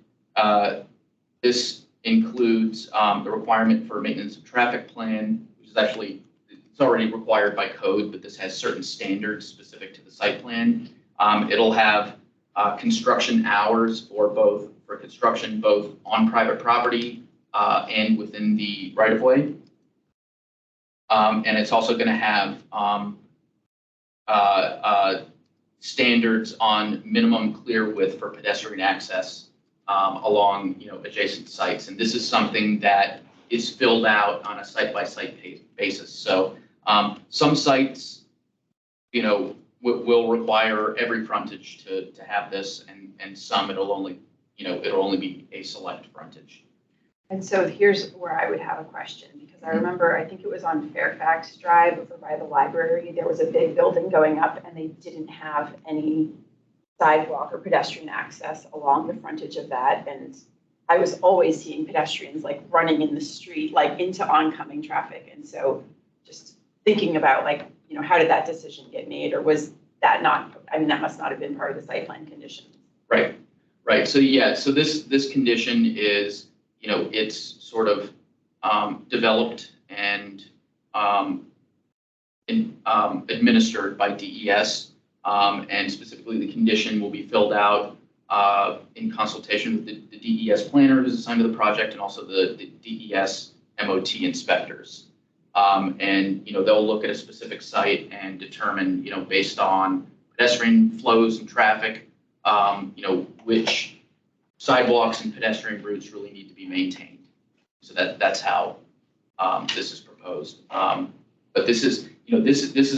this includes the requirement for maintenance of traffic plan, which is actually, it's already required by code, but this has certain standards specific to the site plan. It'll have construction hours for construction both on private property and within the right of way. And it's also going to have standards on minimum clear width for pedestrian access along adjacent sites. And this is something that is filled out on a site-by-site basis. So some sites, will require every frontage to have this, and some it'll only be a select frontage.
And so here's where I would have a question, because I remember, I think it was on Fairfax Drive over by the library, there was a big building going up and they didn't have any sidewalk or pedestrian access along the frontage of that. And I was always seeing pedestrians like running in the street, like into oncoming traffic. And so just thinking about how did that decision get made, or was that not, that must not have been part of the site plan condition.
Right. So so this condition is, it's sort of developed and administered by DES. And specifically, the condition will be filled out in consultation with the DES planner who's assigned to the project and also the DES MOT inspectors. And, they'll look at a specific site and determine, based on pedestrian flows and traffic, which sidewalks and pedestrian routes really need to be maintained. So that's how this is proposed. But this is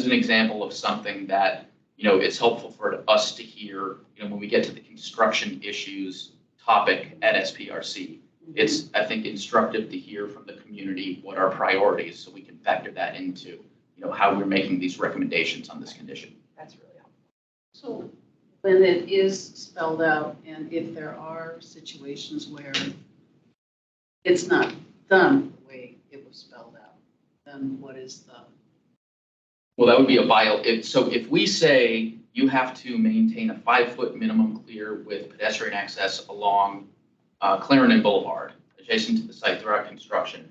an example of something that, it's helpful for us to hear, when we get to the construction issues topic at SPRC. It's, I think, instructive to hear from the community what our priorities, so we can factor that into, how we're making these recommendations on this condition.
That's really helpful.
So when it is spelled out, and if there are situations where it's not done the way it was spelled out, then what is the?
Well, that would be so if we say you have to maintain a 5-foot minimum clear with pedestrian access along Clarendon Boulevard, adjacent to the site throughout construction,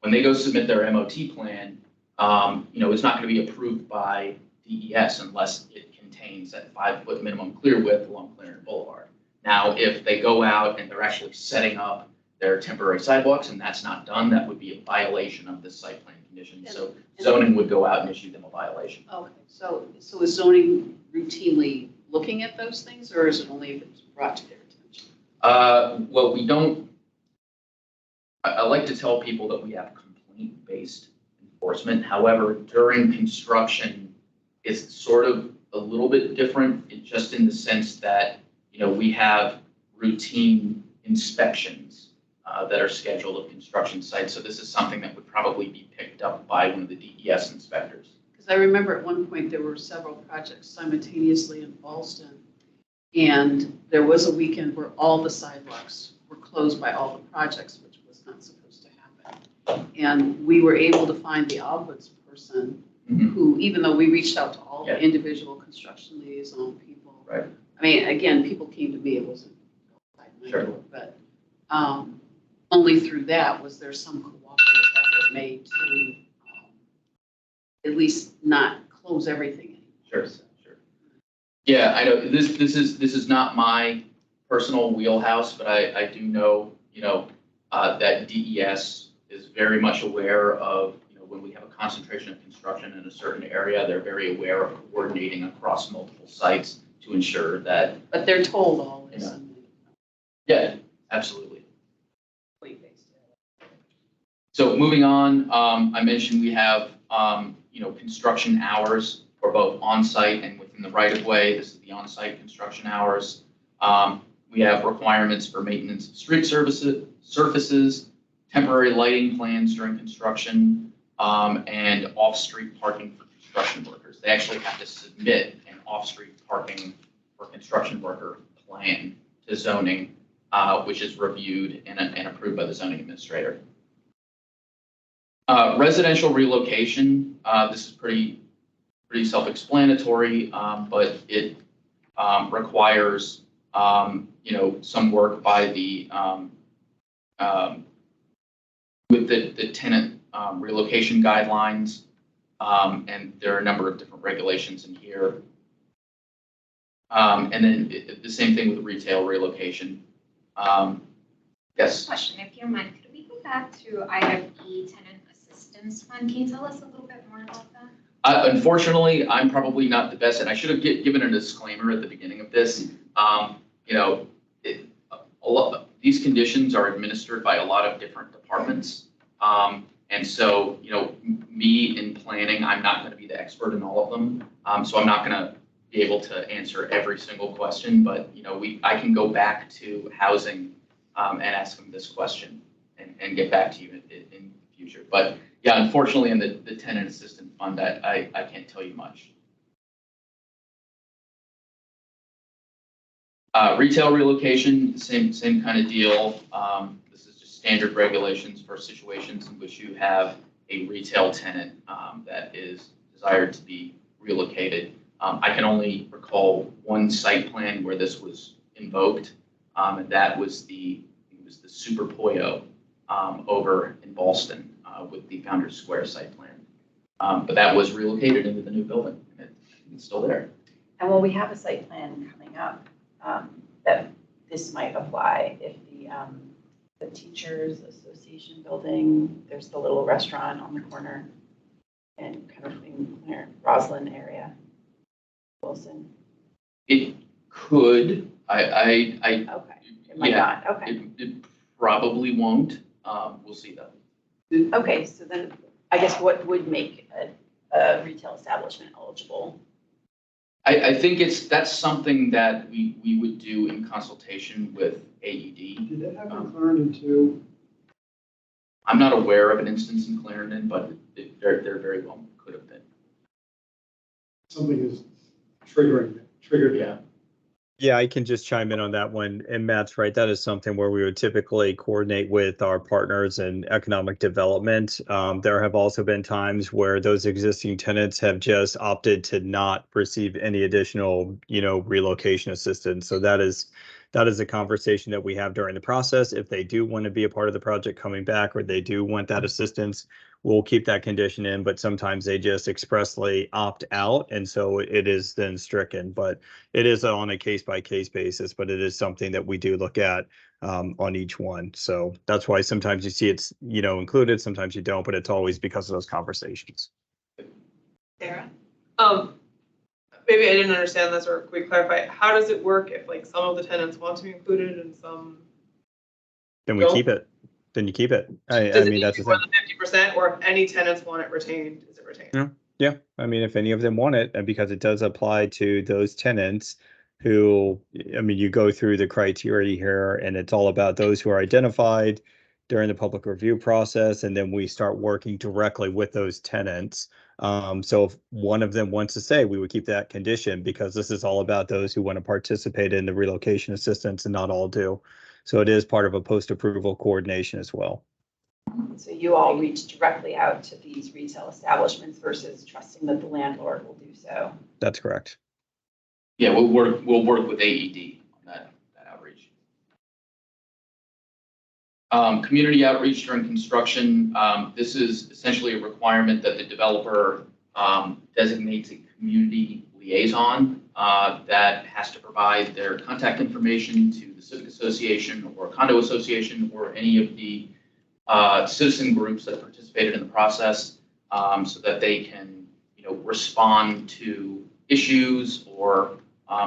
when they go submit their MOT plan, it's not going to be approved by DES unless it contains that 5-foot minimum clear width along Clarendon Boulevard. Now, if they go out and they're actually setting up their temporary sidewalks and that's not done, that would be a violation of this site plan condition. So zoning would go out and issue them a violation.
Okay, so is zoning routinely looking at those things, or is it only if it's brought to their attention?
Well, we don't. I like to tell people that we have complaint-based enforcement. However, during construction, it's sort of a little bit different, just in the sense that, we have routine inspections that are scheduled at construction sites. So this is something that would probably be picked up by one of the DES inspectors.
Because I remember at one point there were several projects simultaneously in Ballston, and there was a weekend where all the sidewalks were closed by all the projects, which was not supposed to happen. And we were able to find the ombudsperson who, even though we reached out to all the individual construction liaison people.
Right.
I mean, again, people came to me, it wasn't outside my
Sure.
door, but only through that was there some cooperative effort made to at least not close everything anymore.
Sure. Yeah, I know this is not my personal wheelhouse, but I do know, that DES is very much aware of, when we have a concentration of construction in a certain area, they're very aware of coordinating across multiple sites to ensure that.
But they're told all this.
Yeah, absolutely. So moving on, I mentioned we have, construction hours for both on-site and within the right-of-way. This is the on-site construction hours. We have requirements for maintenance of street surfaces, temporary lighting plans during construction, and off-street parking for construction workers. They actually have to submit an off-street parking for construction worker plan to zoning, which is reviewed and approved by the zoning administrator. Residential relocation, this is pretty self-explanatory, but it requires, some work by the, with the tenant relocation guidelines, and there are a number of different regulations in here. And then the same thing with retail relocation. Yes?
Question, if you don't mind, could we go back to IFE tenant assistance fund? Can you tell us a little bit more about that?
Unfortunately, I'm probably not the best, and I should have given a disclaimer at the beginning of this. These conditions are administered by a lot of different departments. And so, me in planning, I'm not going to be the expert in all of them. So I'm not going to be able to answer every single question, but, I can go back to housing and ask them this question and get back to you in the future. But yeah, unfortunately, in the tenant assistance fund, I can't tell you much. Retail relocation, same kind of deal. This is just standard regulations for situations in which you have a retail tenant that is desired to be relocated. I can only recall one site plan where this was invoked, and that was the Super Pollo over in Ballston with the Founders Square site plan. But that was relocated into the new building, and it's still there.
And will we have a site plan coming up that this might apply if the Teachers Association building, there's the little restaurant on the corner and kind of in Roslyn area, Wilson?
It could,
Okay, it might
yeah,
not, okay.
it probably won't. We'll see though.
Okay, so then I guess what would make a retail establishment eligible?
I think that's something that we would do in consultation with AED.
Did that happen in Clarendon too?
I'm not aware of an instance in Clarendon, but there very well could have been.
Something is triggered.
Yeah.
Yeah, I can just chime in on that one. And Matt's right. That is something where we would typically coordinate with our partners in economic development. There have also been times where those existing tenants have just opted to not receive any additional, relocation assistance. So that is a conversation that we have during the process. If they do want to be a part of the project coming back, or they do want that assistance, we'll keep that condition in, but sometimes they just expressly opt out. And so it is then stricken, but it is on a case by case basis, but it is something that we do look at on each one. So that's why sometimes you see it's, included, sometimes you don't, but it's always because of those conversations.
Sarah? Maybe I didn't understand this, or could we clarify, how does it work if like some of the tenants want to be included and some?
Then we
don't?
keep it. Then you keep it. I
Does it
mean,
need
that's
to
the
be more
thing.
than 50%, or if any tenants want it retained, is it retained?
Yeah. I mean, if any of them want it, and because it does apply to those tenants who, I mean, you go through the criteria here, and it's all about those who are identified during the public review process, and then we start working directly with those tenants. So if one of them wants to stay, we would keep that condition, because this is all about those who want to participate in the relocation assistance, and not all do. So it is part of a post-approval coordination as well.
So you all reach directly out to these retail establishments versus trusting that the landlord will do so?
That's correct.
Yeah, we'll work with AED on that outreach. Community outreach during construction. This is essentially a requirement that the developer designates a community liaison that has to provide their contact information to the civic association or condo association or any of the citizen groups that participated in the process, so that they can, respond to issues or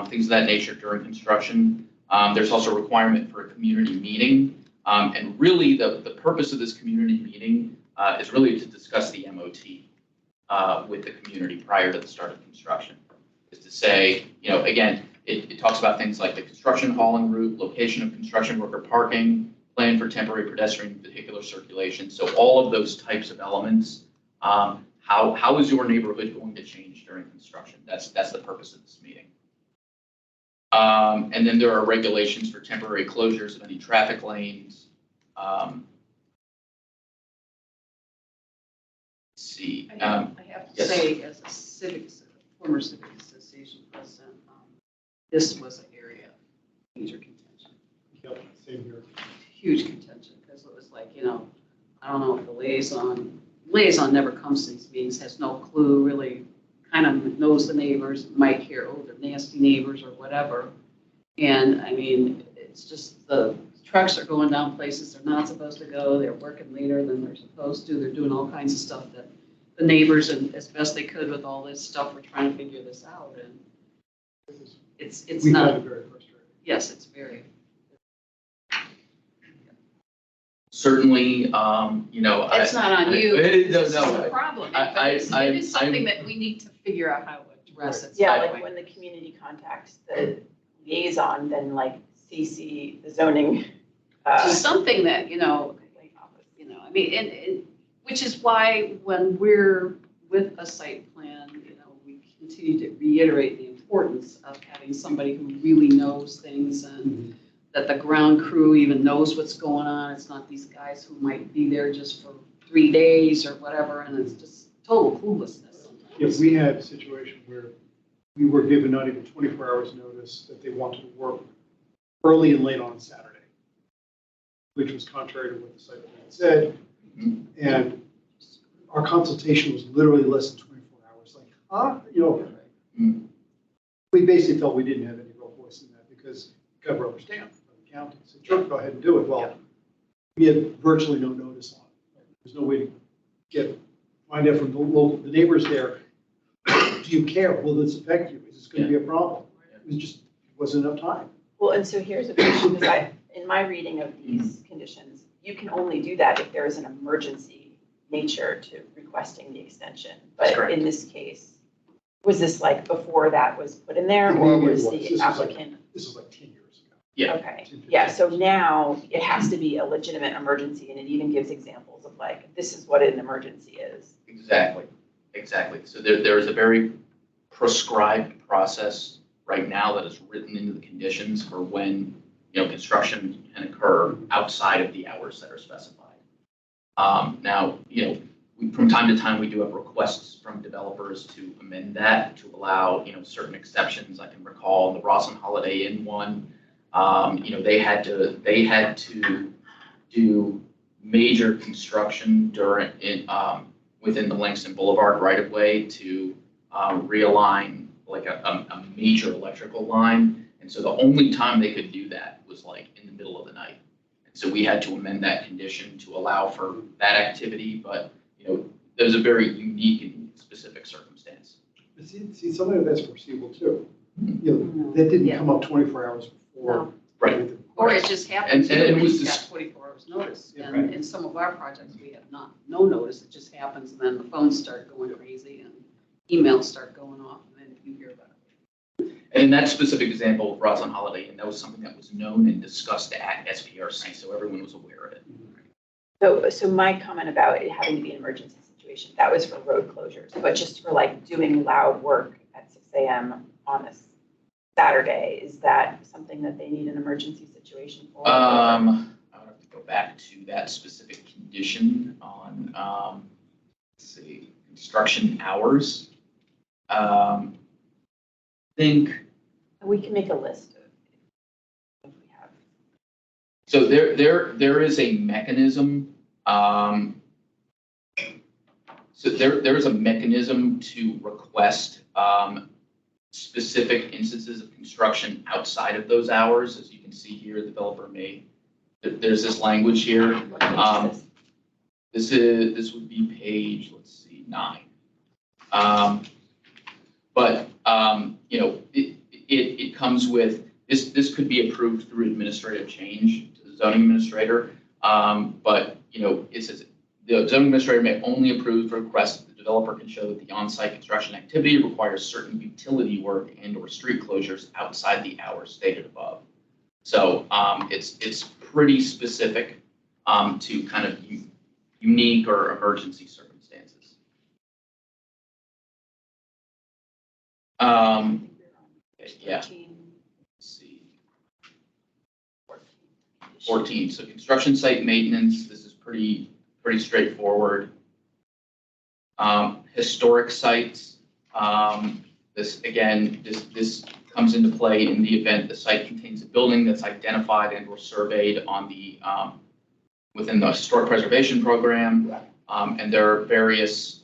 things of that nature during construction. There's also a requirement for a community meeting. And really the purpose of this community meeting is really to discuss the MOT with the community prior to the start of construction. Is to say, again, it talks about things like the construction hauling route, location of construction worker parking, plan for temporary pedestrian vehicular circulation. So all of those types of elements. How is your neighborhood going to change during construction? That's the purpose of this meeting. And then there are regulations for temporary closures of any traffic lanes. Let's see.
I have to
yes.
say, as a former civic association president, this was an area of major contention.
Yep, same here.
Huge contention, because it was like, I don't know if the liaison never comes to these meetings, has no clue, really kind of knows the neighbors, might hear, oh, they're nasty neighbors or whatever. And I mean, it's just the trucks are going down places they're not supposed to go. They're working later than they're supposed to. They're doing all kinds of stuff that the neighbors, and as best they could with all this stuff, we're trying to figure this out. And it's
We
not.
find it very frustrating.
Yes, it's very.
Certainly,
It's not on you.
No,
It's
no,
a problem.
it
is something that we need to figure out how to address it.
Yeah, like when the community contacts the liaison, then like CC the zoning.
Just something that, I mean, and which is why when we're with a site plan, we continue to reiterate the importance of having somebody who really knows things, and that the ground crew even knows what's going on. It's not these guys who might be there just for 3 days or whatever, and it's just total cluelessness sometimes.
If we had a situation where we were given not even 24 hours notice that they wanted to work early and late on Saturday, which was contrary to what the site plan said. And our consultation was literally less than 24 hours, like, we basically felt we didn't have any real voice in that because it got rubber stamped by the county. So sure, go ahead and do it. Well, we had virtually no notice on it. There's no way to find out from the neighbors there, do you care? Will this affect you? Is this going to be a problem? It wasn't enough time.
Well, and so here's a question, because in my reading of these conditions, you can only do that if there is an emergency nature to requesting the extension.
That's
But
correct.
in this case, was this like before that was put in there, or was the applicant?
This was like 10 years ago.
Yeah.
Okay, yeah, so now it has to be a legitimate emergency, and it even gives examples of like, this is what an emergency is.
Exactly. So there is a very prescribed process right now that is written into the conditions for when, construction can occur outside of the hours that are specified. Now, from time to time, we do have requests from developers to amend that to allow, certain exceptions. I can recall the Rawson Holiday Inn one. They had to do major construction within the Langston Boulevard right of way to realign like a major electrical line. And so the only time they could do that was like in the middle of the night. And so we had to amend that condition to allow for that activity, but there's a very unique and specific circumstance.
But see, some of that's foreseeable too. That didn't come up 24 hours before.
No.
Right.
Or it just happens,
And it
we
was
got 24 hours notice.
Yeah,
And
right.
in some of our projects, we have no notice. It just happens, and then the phones start going crazy and emails start going off, and then you hear about it.
And in that specific example of Rawson Holiday Inn, that was something that was known and discussed at SPRC, so everyone was aware of it.
So my comment about it having to be an emergency situation, that was for road closures, but just for like doing loud work at 6 a.m. on a Saturday, is that something that they need an emergency situation for?
I would have to go back to that specific condition on, let's see, construction hours. Think.
We can make a list of if we have.
So there is a mechanism. So there is a mechanism to request specific instances of construction outside of those hours. As you can see here, the developer may. There's this language here. This would be page, let's see, 9. It comes with this could be approved through administrative change to the zoning administrator. It says the zoning administrator may only approve requests that the developer can show that the on-site construction activity requires certain utility work and/or street closures outside the hours stated above. So it's pretty specific to kind of unique or emergency circumstances. Yeah.
14.
Let's see. 14. So construction site maintenance. This is pretty straightforward. Historic sites. This comes into play in the event the site contains a building that's identified and or surveyed on the within the historic preservation program, and there are various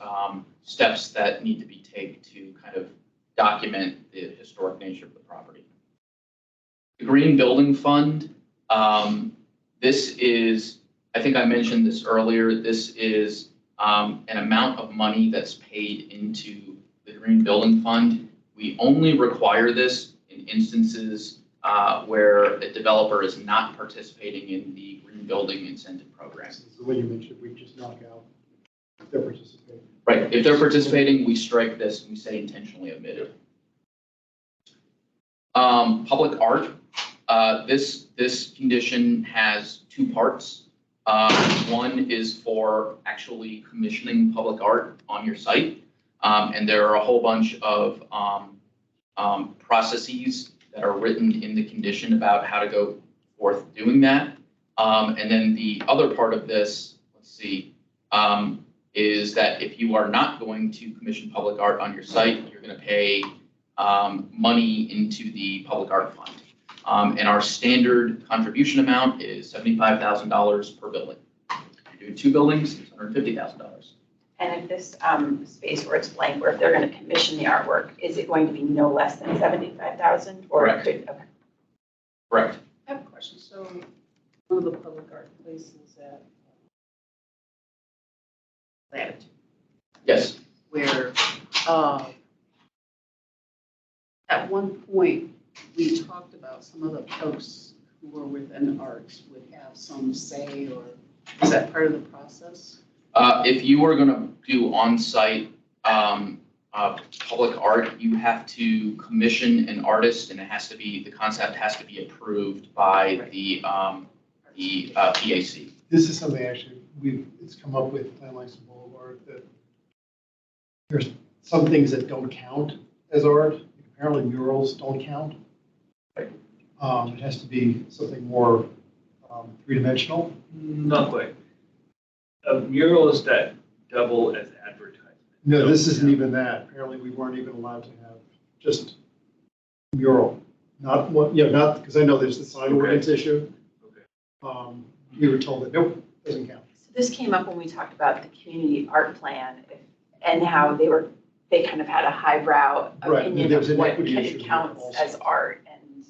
steps that need to be taken to kind of document the historic nature of the property. The Green Building Fund. This is, I think I mentioned this earlier. This is an amount of money that's paid into the Green Building Fund. We only require this in instances where a developer is not participating in the Green Building Incentive Program.
The way you mentioned, we just knock out if they're participating.
Right. If they're participating, we strike this and we say intentionally omitted. Public art. This condition has 2 parts. One is for actually commissioning public art on your site. And there are a whole bunch of processes that are written in the condition about how to go forth doing that. And then the other part of this, let's see, is that if you are not going to commission public art on your site, you're going to pay money into the public art fund. And our standard contribution amount is $75,000 per building. If you're doing 2 buildings, it's $150,000.
And if this space where it's blank, or if they're going to commission the artwork, is it going to be no less than 75,000? Or
Correct.
could, okay.
Correct.
I have a question. So one of the public art places at Latitude,
Yes.
where at one point, we talked about some of the folks who were within arts would have some say, or is that part of the process?
If you were going to do on-site public art, you have to commission an artist, and it has to be, the concept has to be approved by the PAC.
This is something actually it's come up with Plan Langston Boulevard, that there's some things that don't count as art. Apparently murals don't count. It has to be something more three-dimensional.
Not quite. Murals that double as advertisement.
No, this isn't even that. Apparently we weren't even allowed to have just mural. Not what, not, because I know there's the sign ordinance issue.
Okay.
We were told that, nope, doesn't count.
So this came up when we talked about the community art plan and how they kind of had a highbrow
Right,
opinion
there's
of
an
what
equity issue
counts
also.
as art, and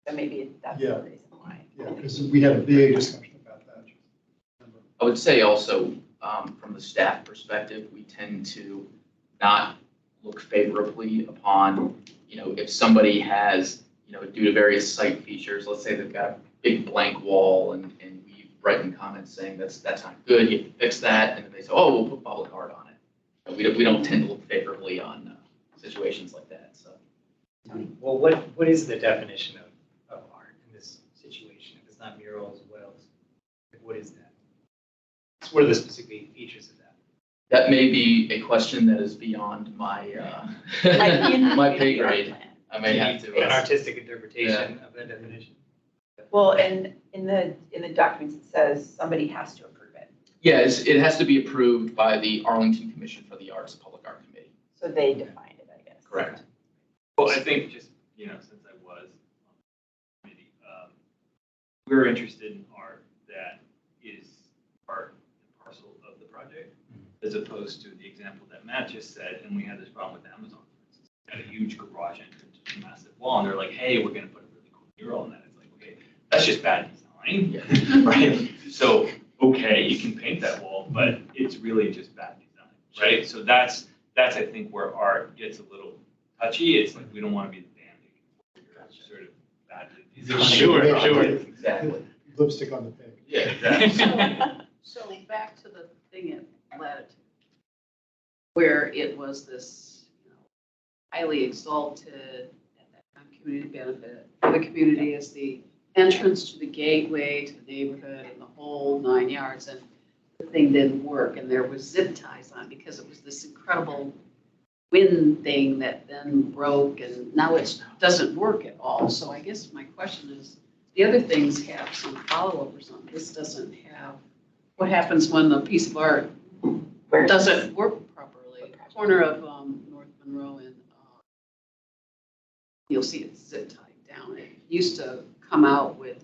so maybe that's
Yeah.
the reason why.
Yeah, because we had a big discussion about that.
I would say also, from the staff perspective, we tend to not look favorably upon, if somebody has, due to various site features, let's say they've got a big blank wall and we write in comments saying that's not good, you have to fix that, and then they say, oh, we'll put public art on it. We don't tend to look favorably on situations like that, so.
Well, what is the definition of art in this situation? If it's not murals, what else? What is that? What are the specific features of that?
That may be a question that is beyond my, my pay grade. I may have to.
An artistic interpretation of that definition?
Well, and in the documents, it says somebody has to approve it.
Yes, it has to be approved by the Arlington Commission for the Arts, Public Art Committee.
So they define it, I guess.
Correct.
Well, I think just, since I was on the committee, we're interested in art that is part and parcel of the project, as opposed to the example that Matt just said, and we had this problem with Amazon. It's got a huge garage entrance with a massive wall, and they're like, hey, we're gonna put a really cool mural on that. It's like, okay, that's just bad design, right? So, okay, you can paint that wall, but it's really just bad design, right? So that's I think where art gets a little touchy. It's like, we don't want to be the band-aid, sort of badly designed.
Sure, exactly.
Lipstick on the pig.
Yeah, exactly.
So back to the thing at Latitude, where it was this highly exalted, at that time, community benefit for the community as the entrance to the gateway to the neighborhood and the whole 9 yards, and the thing didn't work, and there was zip ties on because it was this incredible wind thing that then broke, and now it doesn't work at all. So I guess my question is, the other things have some follow-up or something. This doesn't have, what happens when the piece of art doesn't work properly? Corner of North Monroe and you'll see it's zip tied down. It used to come out with,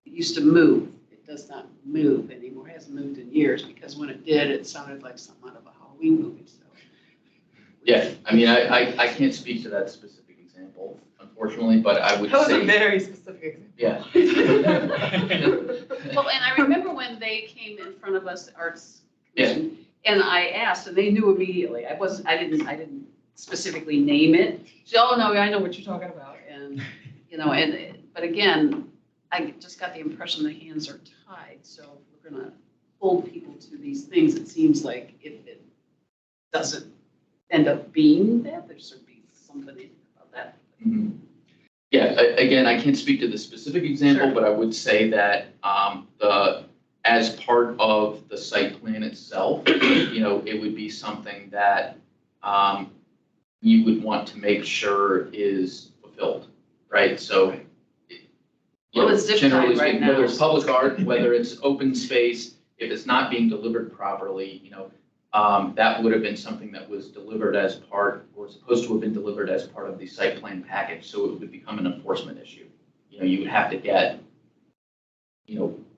it used to move. It does not move anymore. It hasn't moved in years, because when it did, it sounded like something out of a Halloween movie. So.
Yeah, I mean, I can't speak to that specific example, unfortunately, but I would
That was a
say,
very specific example.
yeah.
Well, and I remember when they came in front of us, the Arts Commission, and I asked, and they knew immediately. I didn't specifically name it. So, oh no, I know what you're talking about, and but again, I just got the impression the hands are tied. So if we're gonna hold people to these things, it seems like if it doesn't end up being that, there should be something about that.
Mhm. Yeah, again, I can't speak to the specific example,
Sure.
but I would say that as part of the site plan itself, it would be something that you would want to make sure is fulfilled, right? So,
Well, it's zip tied
generally
right
speaking,
now.
whether it's public art, whether it's open space, if it's not being delivered properly, that would have been something that was delivered as part, or supposed to have been delivered as part of the site plan package, so it would become an enforcement issue. You would have to get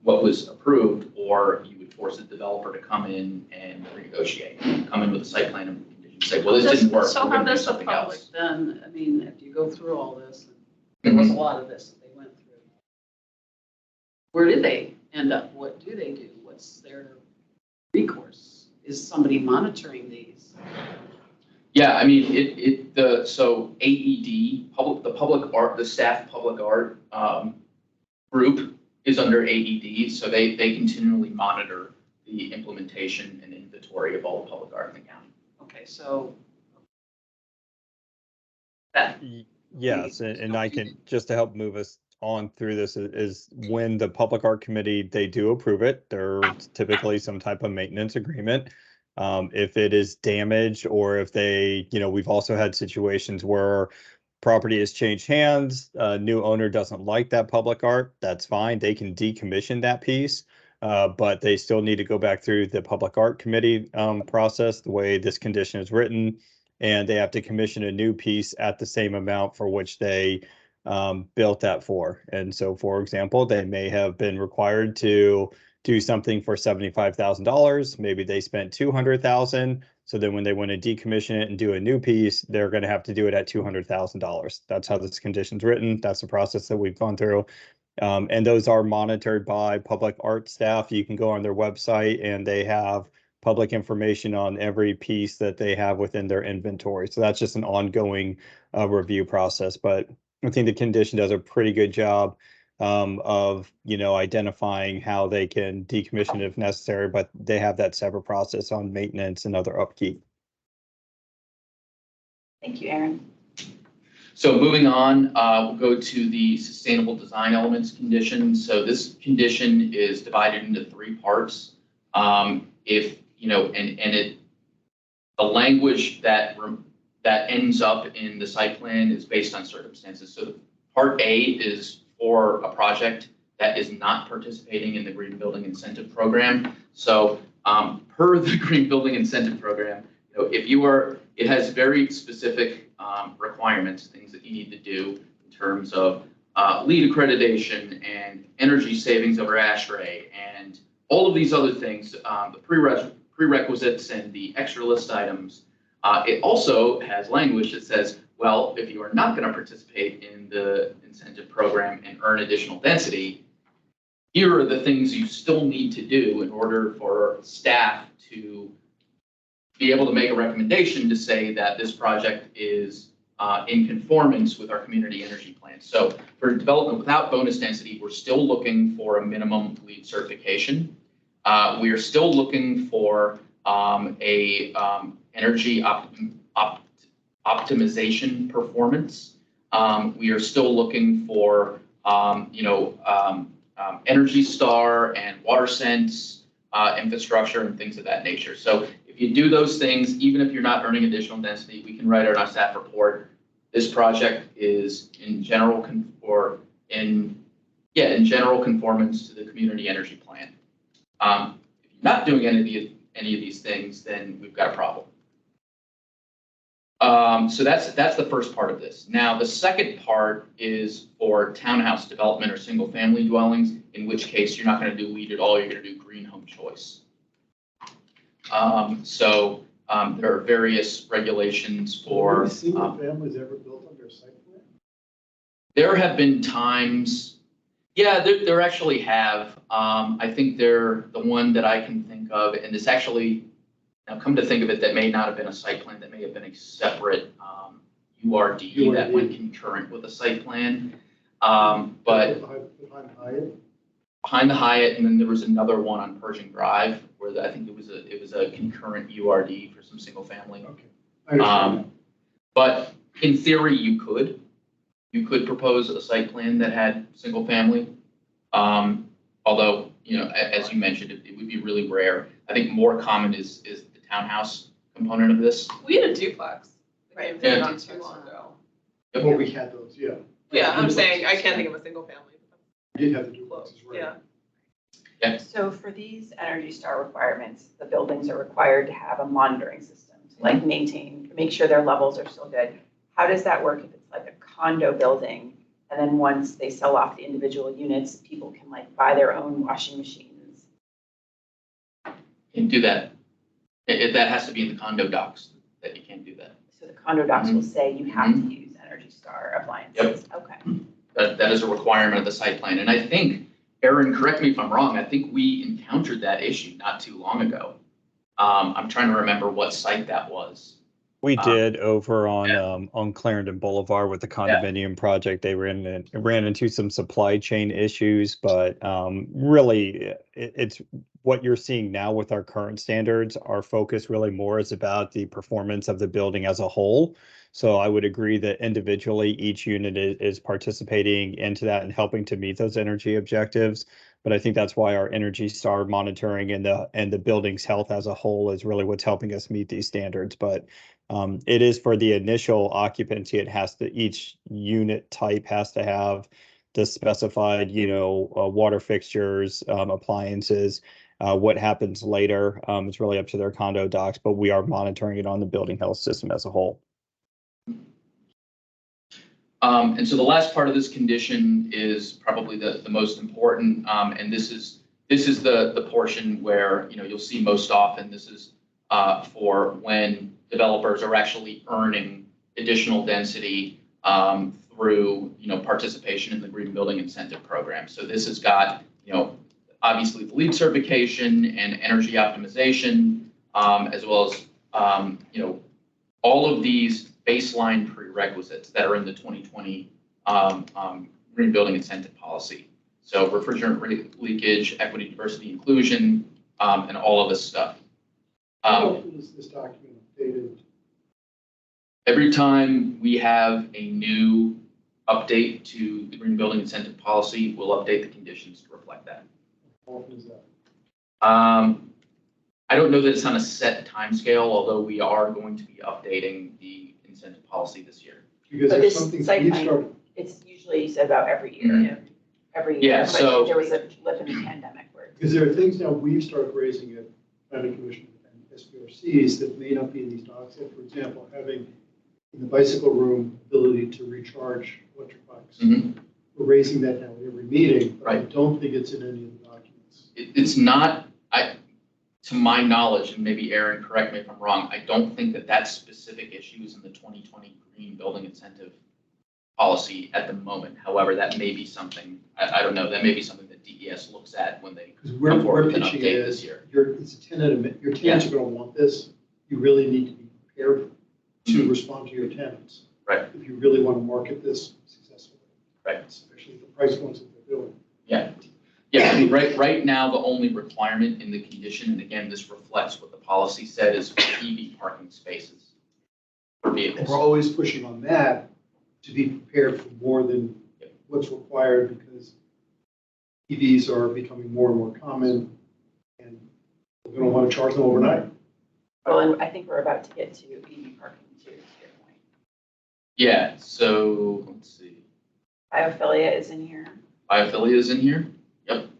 what was approved, or you would force a developer to come in and renegotiate, come in with a site plan and conditions, say, well, this didn't work,
So
we're
how
gonna do
does the
something
public
else.
then, I mean, if you go through all this, there was a lot of this that they went through. Where do they end up? What do they do? What's their recourse? Is somebody monitoring these?
Yeah, I mean, so AED, the staff public art, group is under AED, so they continually monitor the implementation and inventory of all the public art in the county.
Okay, so that,
Yes, and I can, just to help move us on through this, is when the public art committee, they do approve it, there's typically some type of maintenance agreement. If it is damaged, or if they, we've also had situations where property has changed hands, a new owner doesn't like that public art, that's fine, they can decommission that piece. But they still need to go back through the public art committee process, the way this condition is written. And they have to commission a new piece at the same amount for which they built that for. And so, for example, they may have been required to do something for $75,000. Maybe they spent $200,000. So then when they want to decommission it and do a new piece, they're going to have to do it at $200,000. That's how this condition's written. That's the process that we've gone through. And those are monitored by public art staff. You can go on their website and they have public information on every piece that they have within their inventory. So that's just an ongoing review process. But I think the condition does a pretty good job of, identifying how they can decommission if necessary, but they have that separate process on maintenance and other upkeep.
Thank you, Aaron.
So moving on, we'll go to the sustainable design elements condition. So this condition is divided into 3 parts. The language that ends up in the site plan is based on circumstances. So part A is for a project that is not participating in the Green Building Incentive Program. So per the Green Building Incentive Program, it has very specific requirements, things that you need to do in terms of LEED accreditation and energy savings over ASHRAE and all of these other things, the prerequisites and the extra list items. It also has language that says, well, if you are not going to participate in the incentive program and earn additional density, here are the things you still need to do in order for staff to be able to make a recommendation to say that this project is in conformance with our community energy plan. So for development without bonus density, we're still looking for a minimum LEED certification. We are still looking for energy optimization performance. We are still looking for Energy Star and WaterSense infrastructure and things of that nature. So if you do those things, even if you're not earning additional density, we can write out our staff report. This project is in general conformance to the community energy plan. If you're not doing any of these things, then we've got a problem. So that's the first part of this. Now, the second part is for townhouse development or single family dwellings, in which case you're not going to do LEED at all, you're going to do green home choice. There are various regulations for.
Have single families ever built under a site plan?
There have been times, yeah, there actually have. I think they're the one that I can think of, and it's actually, now come to think of it, that may not have been a site plan, that may have been a separate URD that went concurrent with a site plan. But behind the Hyatt, and then there was another one on Pershing Drive where I think it was a concurrent URD for some single family.
Okay.
But in theory, you could propose a site plan that had single family. Although, as you mentioned, it would be really rare. I think more common is the townhouse component of this.
We had a duplex.
Right.
Yeah.
Yeah.
Not too long ago.
Well, we had those, yeah.
Yeah, I'm saying, I can't think of a single family.
We did have the duplexes, right?
Yeah.
So for these Energy Star requirements, the buildings are required to have a monitoring system to like make sure their levels are still good. How does that work if it's like a condo building
And then once they sell off the individual units, people can like buy their own washing machines.
Can't do that. That has to be in the condo docs, that you can't do that.
So the condo docs will say you have to use Energy Star appliances. Okay.
That is a requirement of the site plan. And I think, Erin, correct me if I'm wrong, I think we encountered that issue not too long ago. I'm trying to remember what site that was.
We did over on Clarendon Boulevard with the condominium project. They ran into some supply chain issues, but really it's what you're seeing now with our current standards. Our focus really more is about the performance of the building as a whole. So I would agree that individually each unit is participating into that and helping to meet those energy objectives. But I think that's why our Energy Star monitoring and the building's health as a whole is really what's helping us meet these standards. But it is for the initial occupancy, each unit type has to have the specified, water fixtures, appliances. What happens later, it's really up to their condo docs, but we are monitoring it on the building health system as a whole.
And so the last part of this condition is probably the most important, and this is the portion where you'll see most often. This is for when developers are actually earning additional density through participation in the Green Building Incentive Program. So this has got obviously the LEED certification and energy optimization, as well as all of these baseline prerequisites that are in the 2020 Green Building Incentive Policy. So refrigerant leakage, equity, diversity, inclusion, and all of this stuff.
How often is this document updated?
Every time we have a new update to the Green Building Incentive Policy, we'll update the conditions to reflect that.
How often is that?
I don't know that it's on a set timescale, although we are going to be updating the incentive policy this year.
Because
But
there's
this
something
site
we've
plan,
started.
it's usually said about every year.
Mhm.
Every
Yeah,
year,
so-
but there was a blip in the pandemic where.
Because there are things now we've started raising at planning commission and SPRCs that may not be in these docs. Yet. For example, having in the bicycle room ability to recharge electric bikes.
Mhm.
We're raising that now at every meeting, but I
Right.
don't think it's in any of the documents.
It's not, to my knowledge, and maybe Erin, correct me if I'm wrong, I don't think that specific issue is in the 2020 Green Building Incentive Policy at the moment. However, that may be something, I don't know, that may be something that DES looks at when they
Because
come forward
we're
with an
pitching
update
it
this
as,
year.
it's a tenant, your tenants are gonna want this. You really need to be prepared to respond to your tenants.
Right.
If you really want to market this successfully.
Right.
Especially the price points that they're doing.
Yeah. Yeah, I mean, right now, the only requirement in the condition, and again, this reflects what the policy said, is for EV parking spaces for
And
vehicles.
we're always pushing on that to be prepared for more than what's required because EVs are becoming more and more common and we're going to want to charge them overnight.
Well, and I think we're about to get to EV parking too, to your point.
Yeah, so let's see.
Biophilia is in here,
Biophilia is in here. Yep.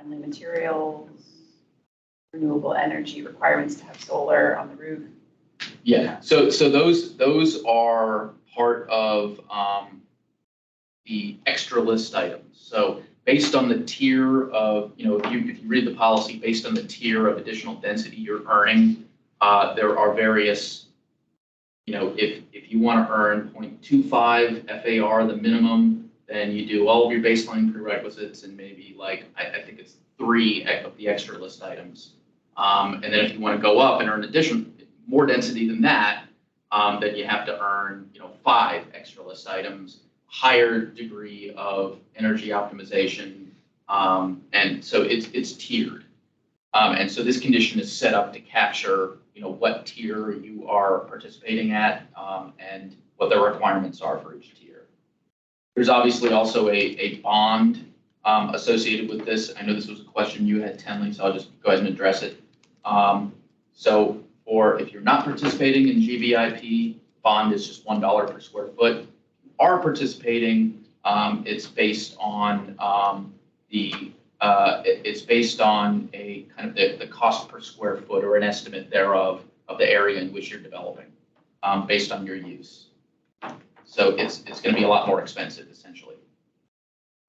friendly materials, renewable energy requirements to have solar on the roof.
Yeah, so those are part of the extra list items. So based on the tier of, if you read the policy, based on the tier of additional density you're earning, there are various, if you want to earn 0.25 FAR, the minimum, then you do all of your baseline prerequisites and maybe I think it's 3 of the extra list items. And then if you want to go up and earn more density than that, then you have to earn, 5 extra list items, higher degree of energy optimization. And so it's tiered. And so this condition is set up to capture, what tier you are participating at, and what the requirements are for each tier. There's obviously also a bond associated with this. I know this was a question you had, Tenley, so I'll just go ahead and address it. So if you're not participating in GVIP, bond is just $1 per square foot. If you are participating, it's based on it's based on a kind of the cost per square foot or an estimate thereof of the area in which you're developing, based on your use. So it's going to be a lot more expensive essentially.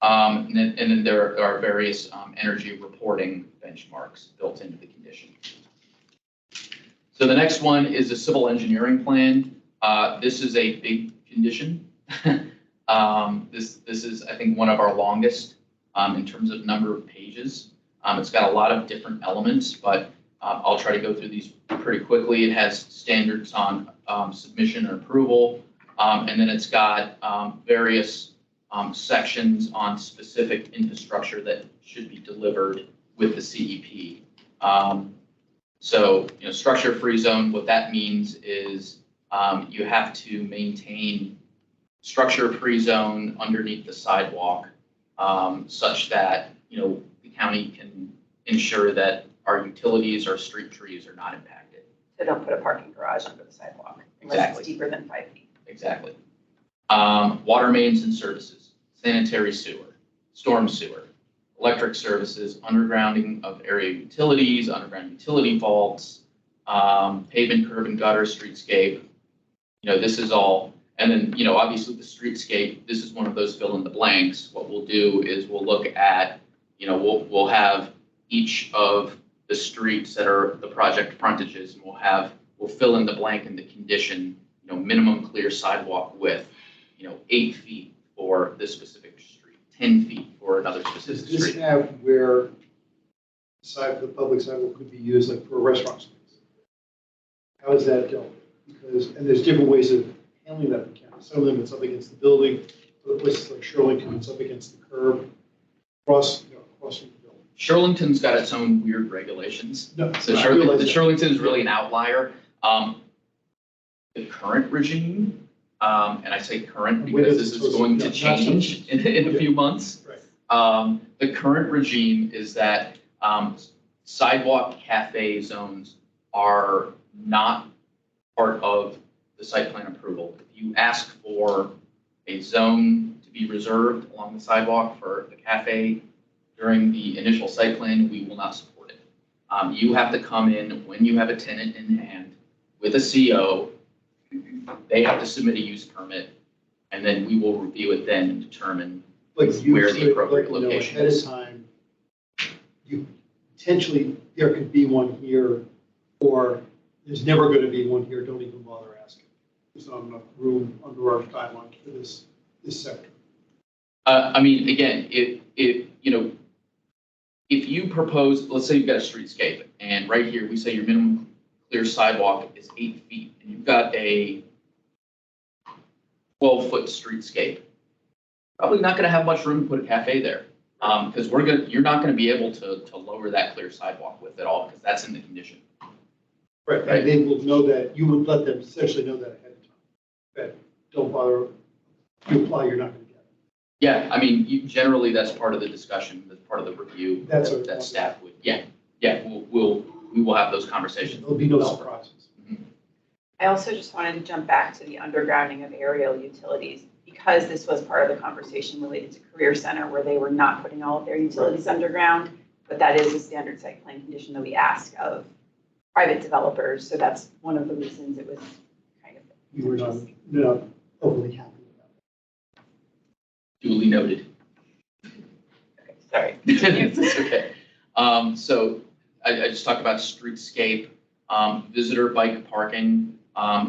And then there are various energy reporting benchmarks built into the condition. So the next one is a civil engineering plan. This is a big condition. This is, I think, one of our longest in terms of number of pages. It's got a lot of different elements, but I'll try to go through these pretty quickly. It has standards on submission and approval, and then it's got various sections on specific infrastructure that should be delivered with the CEP. So, structure-free zone, what that means is you have to maintain structure-free zone underneath the sidewalk such that, the county can ensure that our utilities or street trees are not impacted.
So don't put a parking garage under the sidewalk unless
Exactly.
it's deeper than 5 feet.
Exactly. Water mains and services, sanitary sewer, storm sewer, electric services, undergrounding of area utilities, underground utility vaults, pavement, curb and gutter, streetscape. This is all, and then, obviously the streetscape, this is one of those fill in the blanks. What we'll do is we'll look at, we'll have each of the streets that are the project frontages, and we'll fill in the blank in the condition, minimum clear sidewalk width, 8 feet for this specific street, 10 feet for another specific
Does this
street.
have where the public sidewalk could be used like for a restaurant space? How is that dealt with? And there's different ways of handling that in the county. Some of them it's up against the building, other places like Arlington, it's up against the curb, across from the building.
Shirlington's got its own weird regulations.
No,
So
I realize that.
Shirlington is really an outlier. The current regime, and I say current
When
because
is
this
it
is going to
supposed to- not
change in a few months.
Right.
The current regime is that sidewalk cafe zones are not part of the site plan approval. If you ask for a zone to be reserved along the sidewalk for the cafe during the initial site plan, we will not support it. You have to come in when you have a tenant in hand with a CO. They have to submit a use permit, and then we will review it then and determine
But you
where the
could,
appropriate
like,
location
ahead of
is.
time, you potentially, there could be one here, or there's never going to be one here, don't even bother asking. There's not enough room under our guidelines for this sector.
Again, if you propose, let's say you've got a streetscape, and right here, we say your minimum clear sidewalk is 8 feet, and you've got a 12-foot streetscape, probably not gonna have much room to put a cafe there. Because you're not gonna be able to lower that clear sidewalk width at all, because that's in the condition.
Right, and they will know that, you would let them essentially know that ahead of time. That don't bother, you apply, you're not going to get it.
Yeah, generally, that's part of the discussion, that's part of the review.
That's what-
that staff would, we will have those conversations.
There'll be no surprises.
I also just wanted to jump back to the undergrounding of aerial utilities, because this was part of the conversation related to Career Center, where they were not putting all of their utilities underground, but that is a standard site plan condition that we ask of private developers, so that's one of the reasons it was kind of.
You were not overly happy with that.
Duly noted.
Okay, sorry.
It's okay. So I just talked about streetscape, visitor bike parking.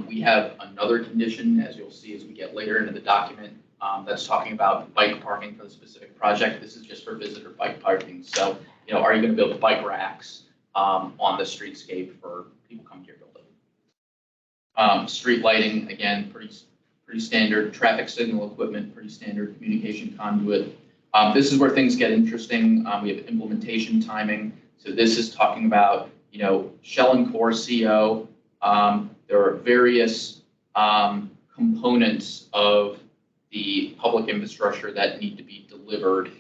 We have another condition, as you'll see as we get later into the document, that's talking about bike parking for the specific project. This is just for visitor bike parking. So, are you going to build bike racks on the streetscape for people coming to your building? Street lighting, again, pretty standard. Traffic signal equipment, pretty standard. Communication conduit. This is where things get interesting. We have implementation timing. So this is talking about, shell and core CO. There are various components of the public infrastructure that need to be delivered,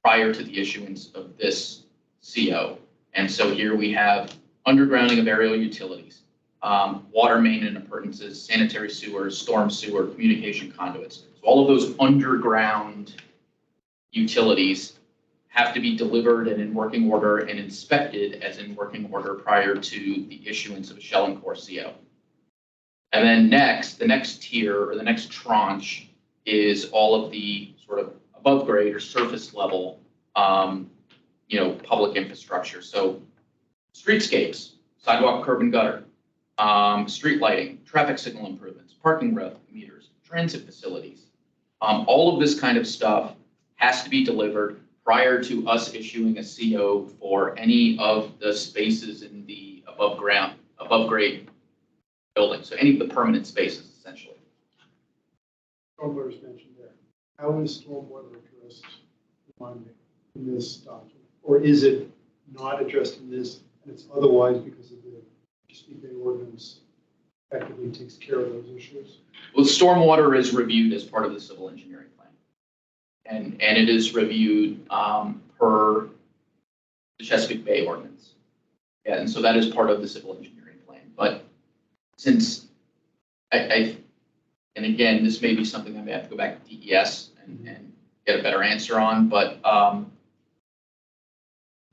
prior to the issuance of this CO. And so here we have undergrounding of aerial utilities, water main and appurtenances, sanitary sewers, storm sewer, communication conduits. So all of those underground utilities have to be delivered and in working order and inspected as in working order prior to the issuance of a shell and core CO. And then next, the next tier or the next tranche is all of the sort of above grade or surface level, public infrastructure. So streetscapes, sidewalk, curb and gutter, street lighting, traffic signal improvements, parking meters, transit facilities. All of this kind of stuff has to be delivered prior to us issuing a CO for any of the spaces in the above grade building. So any of the permanent spaces, essentially.
Stormwater is mentioned there. How is stormwater addressed in this document? Or is it not addressed in this and it's otherwise because of the Chesapeake Bay ordinance effectively takes care of those issues?
Well, stormwater is reviewed as part of the civil engineering plan. And it is reviewed per the Chesapeake Bay ordinance. Yeah, and so that is part of the civil engineering plan. But since and again, this may be something I may have to go back to DES and get a better answer on, but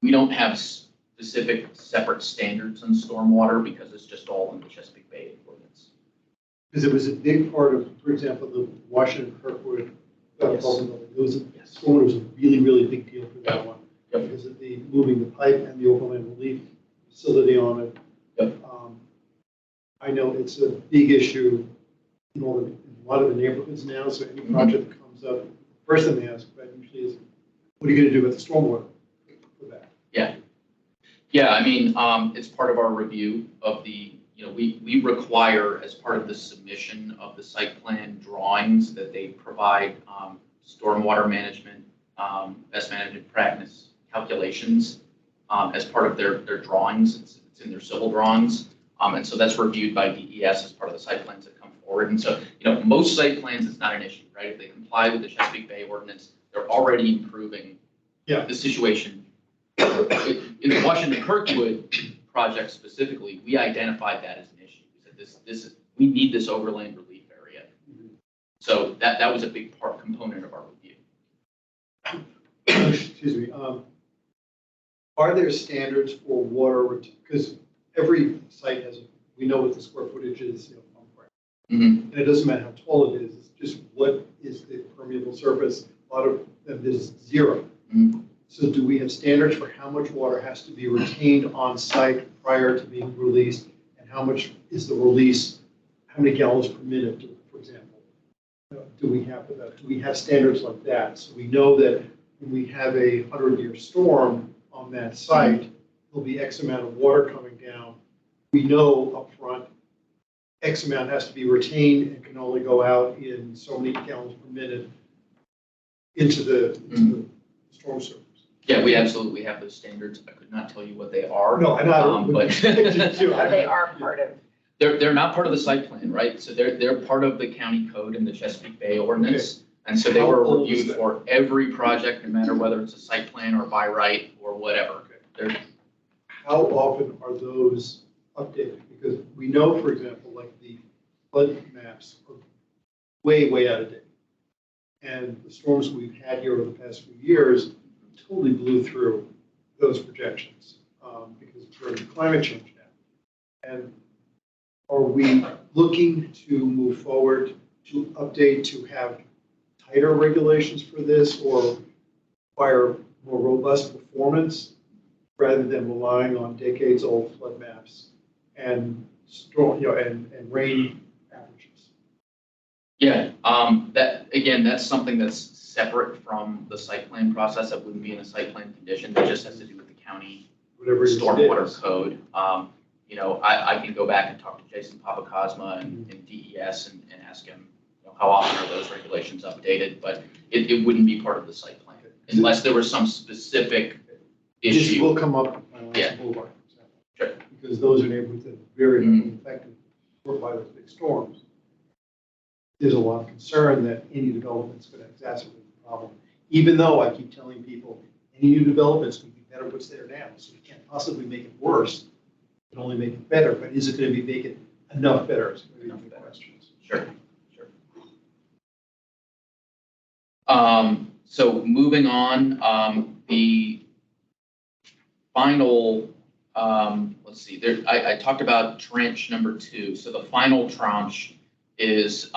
we don't have specific separate standards on stormwater because it's just all in the Chesapeake Bay ordinance.
Because it was a big part of, for example, the Washington Kirkwood building. Stormwater was a really, really big deal for that one. Because of the moving the pipe and the overland relief facility on it. I know it's a big issue in a lot of the neighborhoods now, so any project that comes up, first thing they ask about usually is, what are you going to do with the stormwater for that?
Yeah, I mean, it's part of our review of the, we require as part of the submission of the site plan drawings that they provide stormwater management, best management practice calculations as part of their drawings. It's in their civil drawings. And so that's reviewed by DES as part of the site plans that come forward. And so, most site plans, it's not an issue, right? If they comply with the Chesapeake Bay ordinance, they're already improving the situation. In the Washington Kirkwood project specifically, we identified that as an issue. We said we need this overland relief area. So that was a big component of our review.
Excuse me. Are there standards for water? Because every site has, we know what the square footage is, and it doesn't matter how tall it is. It's just what is the permeable surface. A lot of them is 0. So do we have standards for how much water has to be retained on site prior to being released, and how much is the release? How many gallons per minute, for example? Do we have standards like that? So we know that when we have a 100-year storm on that site, there'll be X amount of water coming down. We know upfront X amount has to be retained and can only go out in so many gallons per minute into the storm surface.
Yeah, we absolutely have those standards. I could not tell you what they are.
No, and I
but
They are part of.
They're not part of the site plan, right? So they're part of the county code and the Chesapeake Bay ordinance. Okay. And so they were reviewed for every project, no matter whether it's a site plan or by right or whatever. Okay.
How often are those updated? Because we know, for example, like the flood maps are way, way out of date. And the storms we've had here over the past few years totally blew through those projections because we're in climate change now. And are we looking to move forward to update, to have tighter regulations for this, or require more robust performance rather than relying on decades-old flood maps and storm, and rain averages?
Yeah, that's something that's separate from the site plan process. That wouldn't be in a site plan condition. That just has to do with the county stormwater code. I can go back and talk to Jason Papacosma and DES and ask him how often are those regulations updated, but it wouldn't be part of the site plan unless there was some specific issue.
This will come up on Boulevard, for example. Sure. Because those are neighborhoods that are very affected by those big storms. There's a lot of concern that any development is going to exacerbate the problem. Even though I keep telling people any new development is going to be better what's there now. So you can't possibly make it worse. You can only make it better. But is it going to make it enough better? It's going to be the questions.
Sure. So moving on, the final let's see, I talked about tranche number 2. So the final tranche is,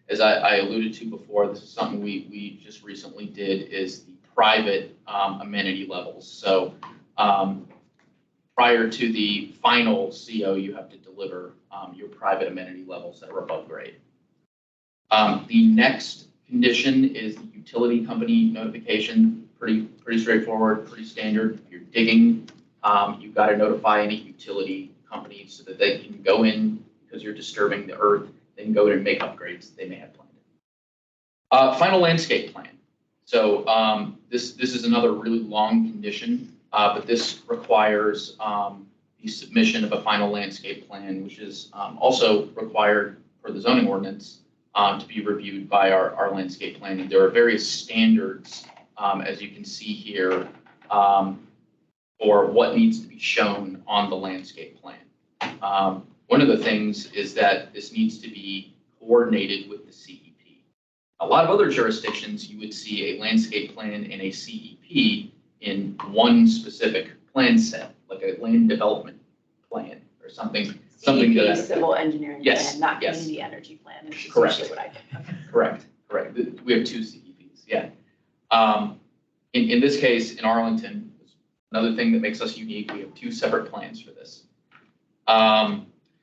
as I alluded to before, this is something we just recently did, is the private amenity levels. So prior to the final CO, you have to deliver your private amenity levels that are above grade. The next condition is the utility company notification. Pretty straightforward, pretty standard. If you're digging, you've got to notify any utility company so that they can go in because you're disturbing the earth, then go in and make upgrades they may have planned. Final landscape plan. So this is another really long condition, but this requires the submission of a final landscape plan, which is also required for the zoning ordinance to be reviewed by our landscape plan. And there are various standards, as you can see here, for what needs to be shown on the landscape plan. One of the things is that this needs to be coordinated with the CEP. A lot of other jurisdictions, you would see a landscape plan and a CEP in one specific plan set, like a land development plan or something. Something
CEP,
that
civil engineering
Yes,
plan, not
yes.
community energy plan, is
Correct.
usually what I think of.
Correct. We have 2 CEPs, yeah. In this case, in Arlington, another thing that makes us unique, we have 2 separate plans for this.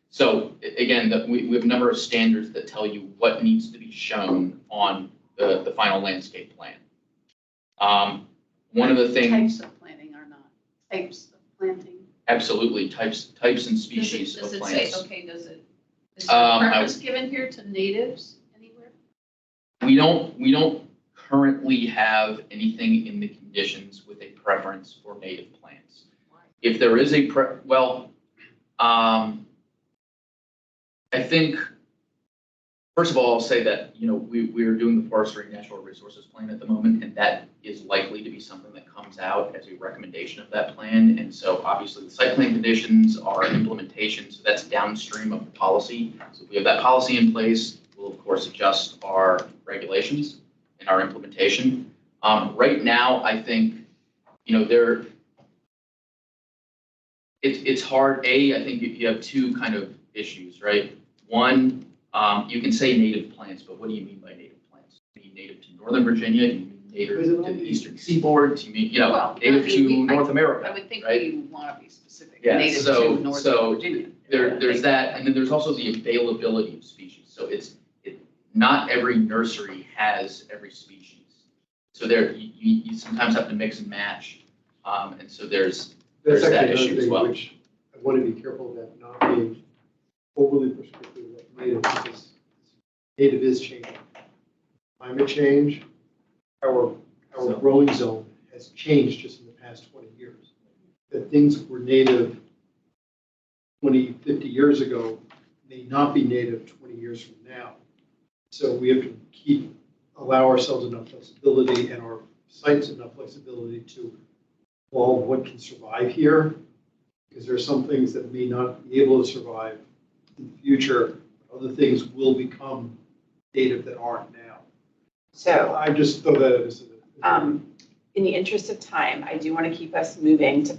So again, we have a number of standards that tell you what needs to be shown on the final landscape plan. One of the things.
Types of planting are not, types of planting.
Absolutely, types and species of
Does it
plants.
say, okay, is there preference given here to natives anywhere?
We don't currently have anything in the conditions with a preference for native plants. If there is a I think, first of all, I'll say that, we are doing the forestry and natural resources plan at the moment, and that is likely to be something that comes out as a recommendation of that plan. And so obviously the site plan conditions are implementation, so that's downstream of the policy. So if we have that policy in place, we'll of course adjust our regulations and our implementation. Right now, I think, it's hard. I think you have 2 kind of issues, right? One, you can say native plants, but what do you mean by native plants? Do you mean native to Northern Virginia? Do you mean native to the Eastern Seaboard? Do you mean, native to North America?
I would think
right?
we want to be specific,
Yeah,
native
so-
to Northern
so
Virginia.
There's that, and then there's also the availability of species. So not every nursery has every species. So you sometimes have to mix and match, and so there's
That's
that
actually
issue
another
as
thing
well.
which I want to be careful about not being overly prescriptive of native, because native is changing. Climate change, our growing zone has changed just in the past 20 years. That things that were native 20, 50 years ago may not be native 20 years from now. So we have to allow ourselves enough flexibility and our sites enough flexibility to evolve what can survive here, because there are some things that may not be able to survive in the future. Other things will become native that aren't now.
So,
I just throw that as
in the interest of time, I do want to keep us moving to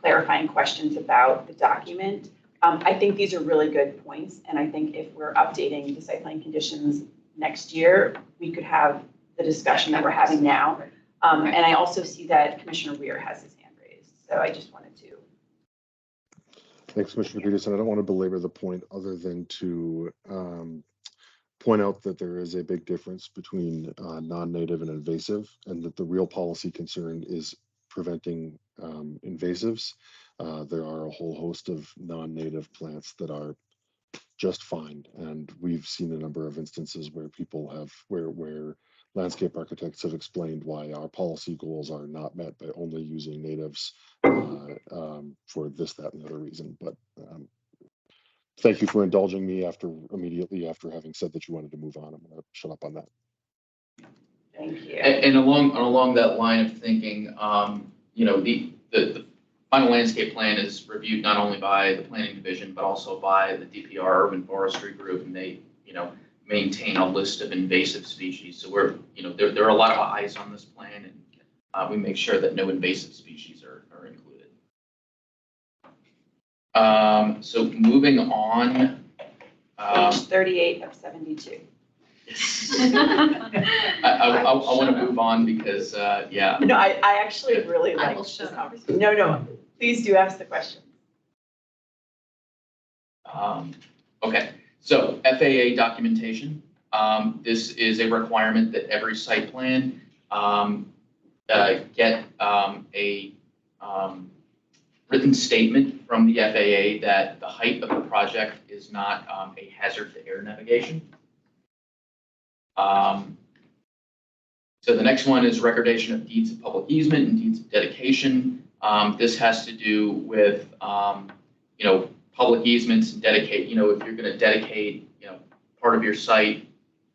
clarifying questions about the document. I think these are really good points, and I think if we're updating the site plan conditions next year, we could have the discussion that we're having now. And I also see that Commissioner Weir has his hand raised, so I just wanted to.
Thanks, Commissioner Peterson. I don't want to belabor the point other than to point out that there is a big difference between non-native and invasive, and that the real policy concern is preventing invasives. There are a whole host of non-native plants that are just fine, and we've seen a number of instances where where landscape architects have explained why our policy goals are not met by only using natives for this, that, and the other reason. But thank you for indulging me immediately after having said that you wanted to move on. I'm going to shut up on that.
Thank you.
And along that line of thinking, the final landscape plan is reviewed not only by the planning division, but also by the DPR Urban Forestry Group, and they, maintain a list of invasive species. So there are a lot of eyes on this plan, and we make sure that no invasive species are included. So moving on.
Page 38 of 72.
I want to move on because, yeah.
No, I actually really
I
like
will
this
shut up.
conversation. No, please do ask the question.
Okay, so FAA documentation. This is a requirement that every site plan get a written statement from the FAA that the height of the project is not a hazard to air navigation. So the next one is recordation of deeds of public easement and deeds of dedication. This has to do with, public easements and dedicate, if you're going to dedicate, part of your site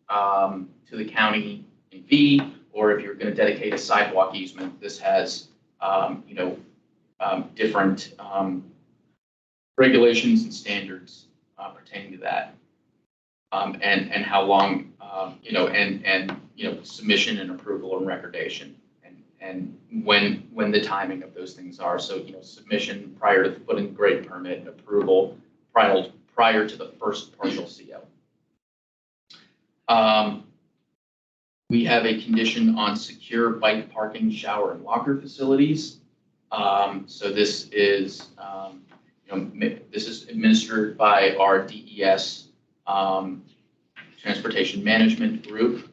to the county in fee, or if you're going to dedicate a sidewalk easement, this has, different regulations and standards pertaining to that. And how long, submission and approval and recordation, and when the timing of those things are. So, submission prior to putting the grade permit and approval prior to the first partial CO. We have a condition on secure bike parking, shower, and locker facilities. So this is, this is administered by our DES Transportation Management Group.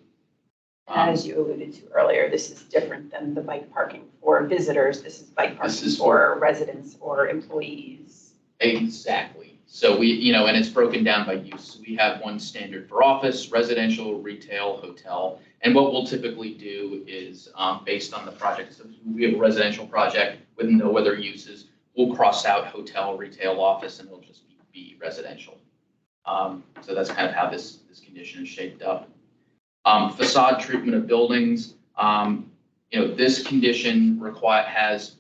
As you alluded to earlier, this is different than the bike parking for visitors. This is bike parking for residents or employees.
Exactly. So we, and it's broken down by use. We have one standard for office, residential, retail, hotel. And what we'll typically do is, based on the project, so we have a residential project with no other uses, we'll cross out hotel, retail, office, and it'll just be residential. So that's kind of how this condition is shaped up. Facade treatment of buildings. This condition has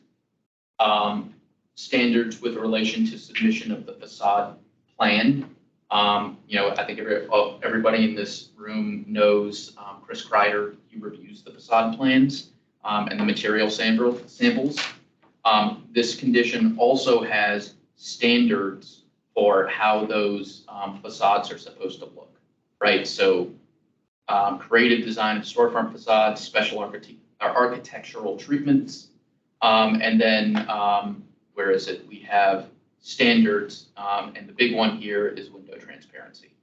standards with relation to submission of the facade plan. I think everybody in this room knows Chris Kreider. He reviews the facade plans and the material samples. This condition also has standards for how those facades are supposed to look, right? So creative design of storefront facades, special architectural treatments, and then where is it? We have standards, and the big one here is window transparency.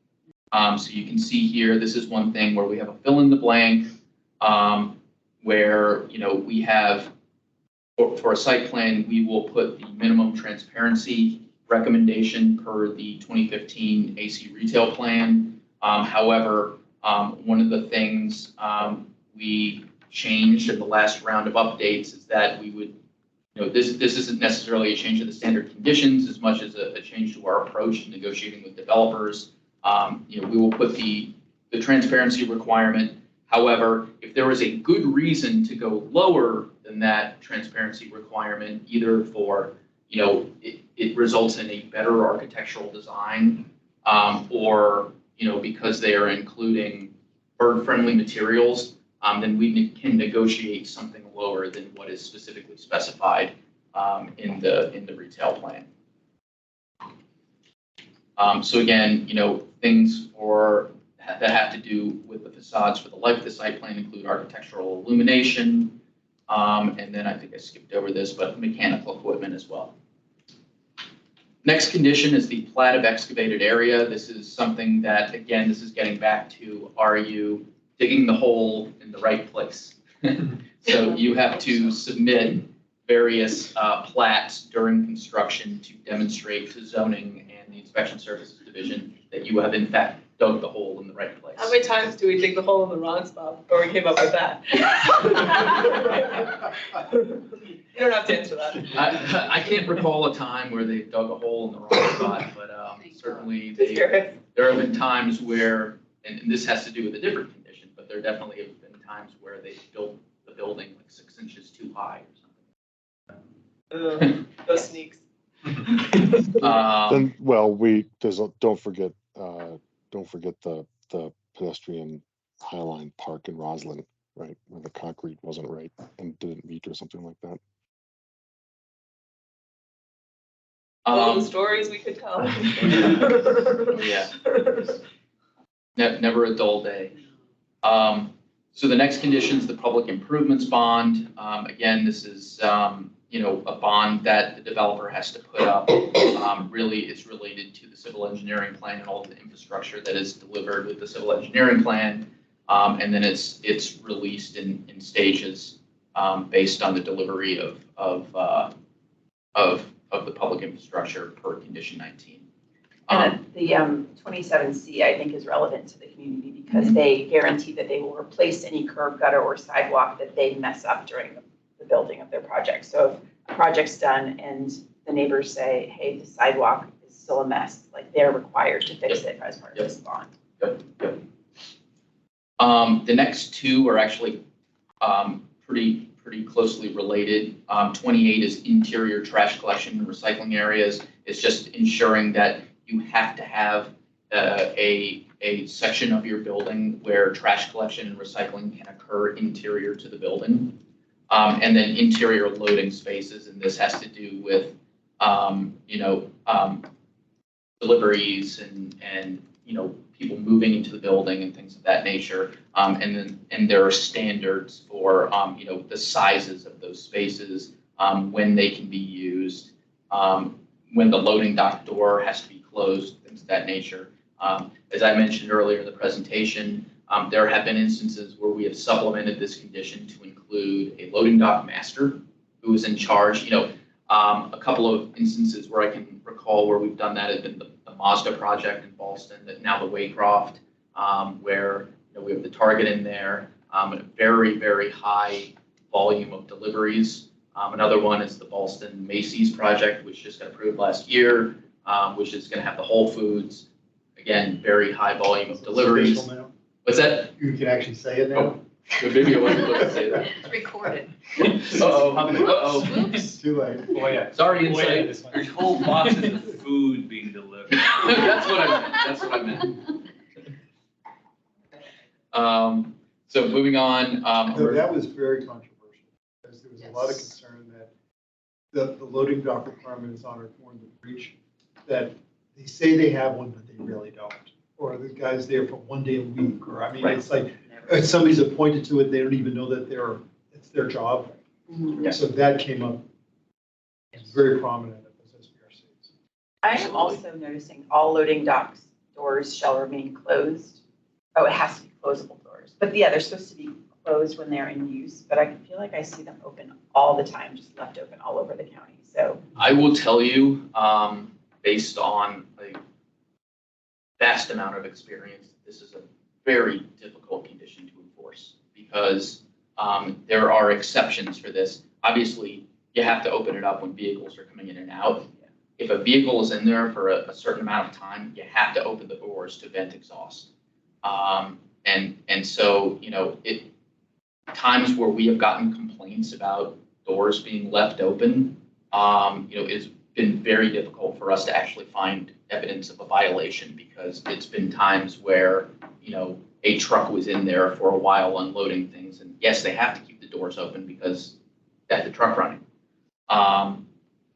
So you can see here, this is one thing where we have a fill in the blank, where we have for a site plan, we will put the minimum transparency recommendation per the 2015 AC retail plan. However, one of the things we changed in the last round of updates is that we would, this isn't necessarily a change of the standard conditions as much as a change to our approach to negotiating with developers. We will put the transparency requirement. However, if there is a good reason to go lower than that transparency requirement, either for, it results in a better architectural design, or, because they are including bird-friendly materials, then we can negotiate something lower than what is specifically specified in the retail plan. So again, things that have to do with the facades for the life of the site plan include architectural illumination, and then I think I skipped over this, but mechanical equipment as well. Next condition is the plat of excavated area. This is something that, again, this is getting back to, are you digging the hole in the right place? So you have to submit various plats during construction to demonstrate to zoning and the Inspection Services Division that you have in fact dug the hole in the right place.
How many times do we dig the hole in the wrong spot before we came up with that? You don't have to answer that.
I can't recall a time where they dug a hole in the wrong spot, but certainly there have been times where, and this has to do with a different condition, but there definitely have been times where they built the building like 6 inches too high or something.
Those sneaks.
Then, well, don't forget the pedestrian Highline Park in Roslyn, right, where the concrete wasn't right and didn't meet or something like that.
All the stories we could tell.
Yeah. Never a dull day. So the next condition is the public improvements bond. Again, this is, a bond that the developer has to put up. Really, it's related to the civil engineering plan and all the infrastructure that is delivered with the civil engineering plan. And then it's released in stages based on the delivery of the public infrastructure per condition 19.
And the 27C, I think, is relevant to the community because they guarantee that they will replace any curb, gutter, or sidewalk that they mess up during the building of their project. So if a project's done and the neighbors say, hey, the sidewalk is still a mess, like they're required to fix it as part of this bond.
Yep. The next two are actually pretty closely related. 28 is interior trash collection and recycling areas. It's just ensuring that you have to have a section of your building where trash collection and recycling can occur interior to the building. And then interior loading spaces, and this has to do with, deliveries and people moving into the building and things of that nature. And there are standards for, the sizes of those spaces, when they can be used, when the loading dock door has to be closed, things of that nature. As I mentioned earlier in the presentation, there have been instances where we have supplemented this condition to include a loading dock master who is in charge. A couple of instances where I can recall where we've done that have been the Mazda project in Boston, that now the Waycroft, where we have the Target in there, and a very, very high volume of deliveries. Another one is the Boston Macy's project, which just got approved last year, which is going to have the Whole Foods. Again, very high volume of deliveries. What's that?
You can actually say it now?
Oh, maybe I wasn't supposed to say that.
It's recorded.
Uh-oh.
It's too late.
Oh, yeah.
Sorry,
Oh, yeah,
Insight.
this one.
There's whole boxes of food being delivered.
That's what I meant. So moving on.
No, that was very controversial, because there was a lot of concern that the loading dock requirement is on our form of breach, that they say they have one, but they really don't. Or the guy's there for 1 day a week, or, I mean,
Right.
it's like, somebody's appointed to it, they don't even know that it's their job.
Yeah.
So that came up, it's very prominent at those SBRCs.
I am also noticing all loading docks doors shall remain closed. Oh, it has to be closable doors. But yeah, they're supposed to be closed when they're in use, but I feel like I see them open all the time, just left open all over the county. So
I will tell you, based on a vast amount of experience, this is a very difficult condition to enforce because there are exceptions for this. Obviously, you have to open it up when vehicles are coming in and out. If a vehicle is in there for a certain amount of time, you have to open the doors to vent exhaust. And so, times where we have gotten complaints about doors being left open, it's been very difficult for us to actually find evidence of a violation because it's been times where, a truck was in there for a while unloading things. And yes, they have to keep the doors open because they have the truck running.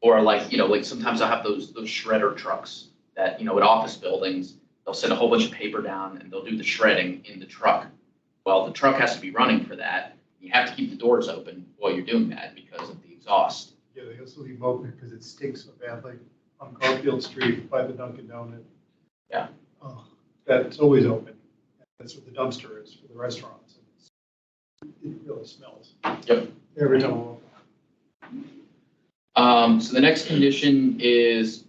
Or like sometimes I'll have those shredder trucks that, at office buildings, they'll set a whole bunch of paper down and they'll do the shredding in the truck. Well, the truck has to be running for that. You have to keep the doors open while you're doing that because of the exhaust.
Yeah, they also leave open because it stinks so badly on Garfield Street by the Dunkin' Donut.
Yeah.
Oh, that's always open. That's what the dumpster is for the restaurants. It really smells.
Yep.
Every time I open.
So the next condition is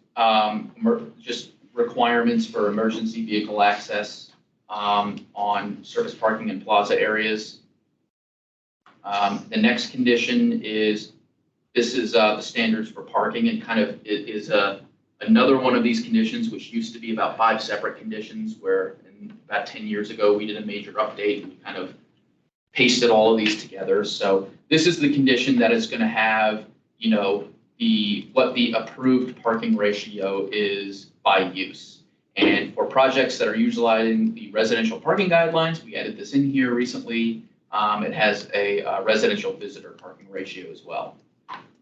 just requirements for emergency vehicle access on surface parking and plaza areas. The next condition is, this is the standards for parking, and kind of it is another one of these conditions, which used to be about 5 separate conditions, where about 10 years ago, we did a major update and we kind of pasted all of these together. So this is the condition that is going to have, what the approved parking ratio is by use. And for projects that are utilizing the residential parking guidelines, we added this in here recently. It has a residential visitor parking ratio as well.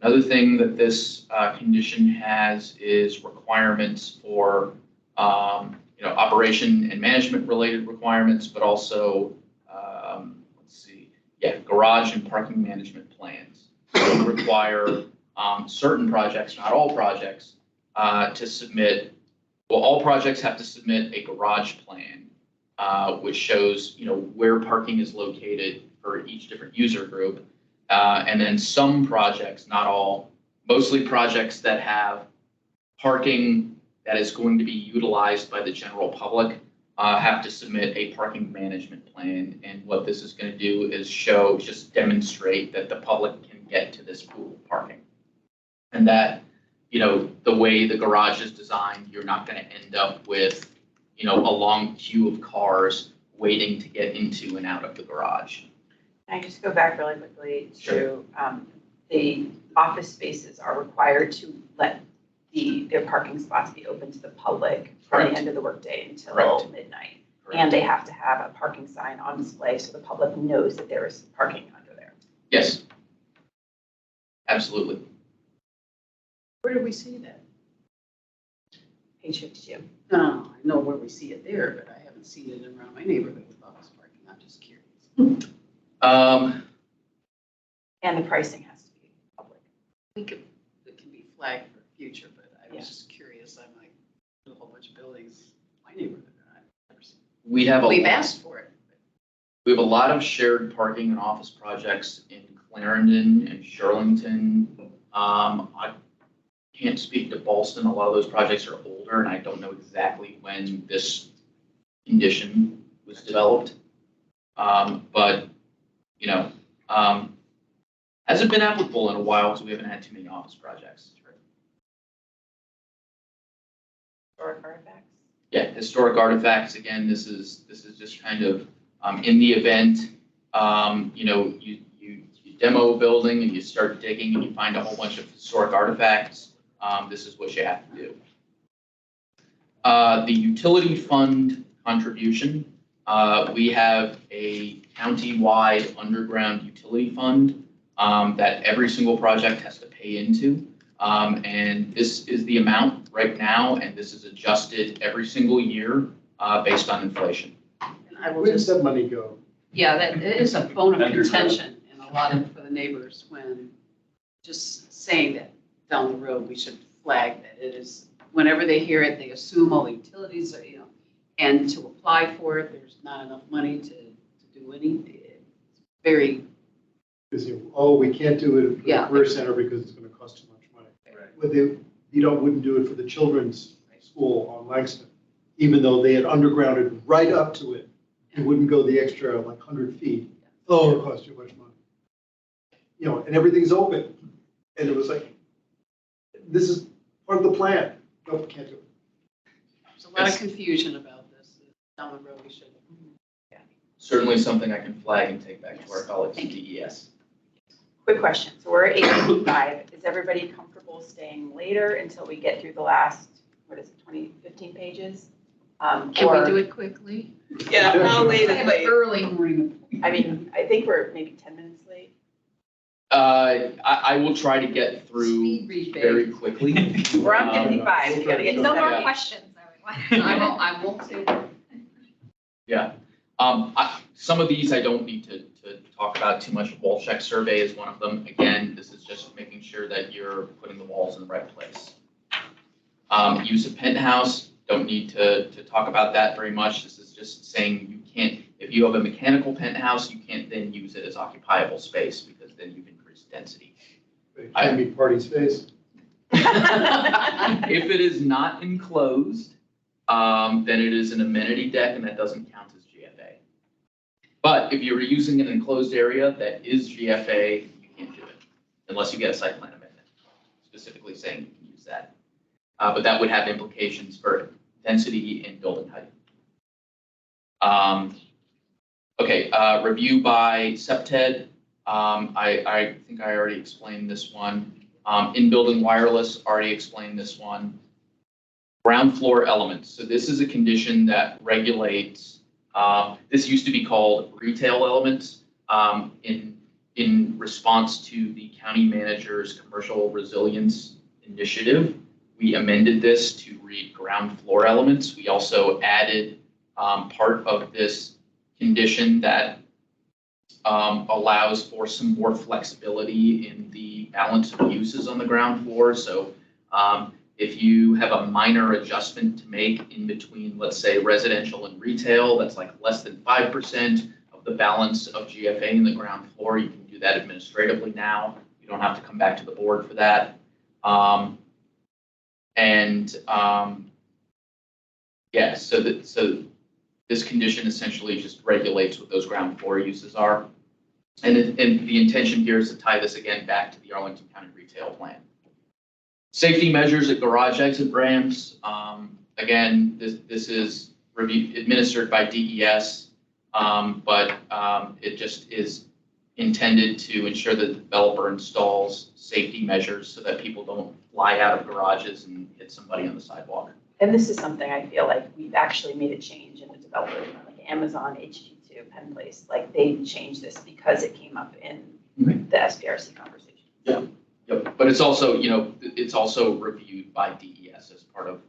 Another thing that this condition has is requirements for, operation and management related requirements, but also, garage and parking management plans. They require certain projects, not all projects, to submit, all projects have to submit a garage plan, which shows, where parking is located for each different user group. And then some projects, not all, mostly projects that have parking that is going to be utilized by the general public, have to submit a parking management plan. And what this is going to do is just demonstrate that the public can get to this pool of parking. And that, the way the garage is designed, you're not going to end up with, a long queue of cars waiting to get into and out of the garage.
Can I just go back really quickly to the office spaces are required to let their parking spots be open to the public from the end of the workday until midnight. Correct. And they have to have a parking sign on display so the public knows that there is parking under there.
Yes, absolutely.
Where do we see that?
Page 52.
No, I know where we see it there, but I haven't seen it around my neighborhood with office parking. I'm just curious.
And the pricing has to be public.
It can be flagged for future, but I was just curious. I'm like, there's a whole bunch of buildings in my neighborhood that I've never seen. We've asked for it.
We have a lot of shared parking and office projects in Clarendon and Shirlington. I can't speak to Ballston. A lot of those projects are older, and I don't know exactly when this condition was developed. But hasn't been applicable in a while because we haven't had too many office projects.
Historic artifacts?
Yeah, historic artifacts. Again, this is just kind of in the event, you demo a building and you start digging and you find a whole bunch of historic artifacts. This is what you have to do. The utility fund contribution. We have a county-wide underground utility fund that every single project has to pay into. And this is the amount right now, and this is adjusted every single year based on inflation.
And I will
Where does that money go?
Yeah, that it is a bone of contention and a lot of for the neighbors when just saying that down the road, we should flag that it is, whenever they hear it, they assume all the utilities are, and to apply for it, there's not enough money to do anything. It's very.
Because we can't do it for the career center because it's going to cost too much money.
Right.
But wouldn't do it for the children's school on Langston, even though they had undergrounded right up to it. It wouldn't go the extra 100 feet. Oh, it costs too much money. And everything's open. And it was like, this is part of the plan. Nope, can't do it.
There's a lot of confusion about this. Down the road, we should.
Certainly something I can flag and take back to our colleagues at DES.
Quick question. So we're at 8:55. Is everybody comfortable staying later until we get through the last, 15 pages?
Can we do it quickly?
Yeah, how late
I
is
have
late?
an early morning.
I mean, I think we're maybe 10 minutes late.
I will try to get through
Speed read, babe.
very quickly.
We're on 55. We gotta get to
No more
70.
questions, everyone.
I won't say that.
Yeah. Some of these I don't need to talk about too much. Wall check survey is one of them. Again, this is just making sure that you're putting the walls in the right place. Use of penthouse, don't need to talk about that very much. This is just saying you can't, if you have a mechanical penthouse, you can't then use it as occupiable space because then you've increased density.
It can be party space.
If it is not enclosed, then it is an amenity deck and that doesn't count as GFA. But if you're using an enclosed area that is GFA, you can't do it unless you get a site plan amendment, specifically saying you can use that. But that would have implications for density and building height. Review by SEPTED. I think I already explained this one. In-building wireless, already explained this one. Ground floor elements. So this is a condition that regulates, this used to be called retail elements. in response to the county manager's commercial resilience initiative, we amended this to read ground floor elements. We also added part of this condition that allows for some more flexibility in the balance of uses on the ground floor. So if you have a minor adjustment to make in between, let's say, residential and retail, that's like less than 5% of the balance of GFA in the ground floor, you can do that administratively now. You don't have to come back to the board for that. Yeah, so this condition essentially just regulates what those ground floor uses are. And the intention here is to tie this again back to the Arlington County Retail Plan. Safety measures at garage exit ramps. Again, this is administered by DES, but it just is intended to ensure that the developer installs safety measures so that people don't fly out of garages and hit somebody on the sidewalk.
And this is something I feel like we've actually made a change in the developer, like Amazon, HQ2, Penn Place, like they changed this because it came up in the SPRC conversation.
Yeah, yep. But it's also, it's also reviewed by DES as part of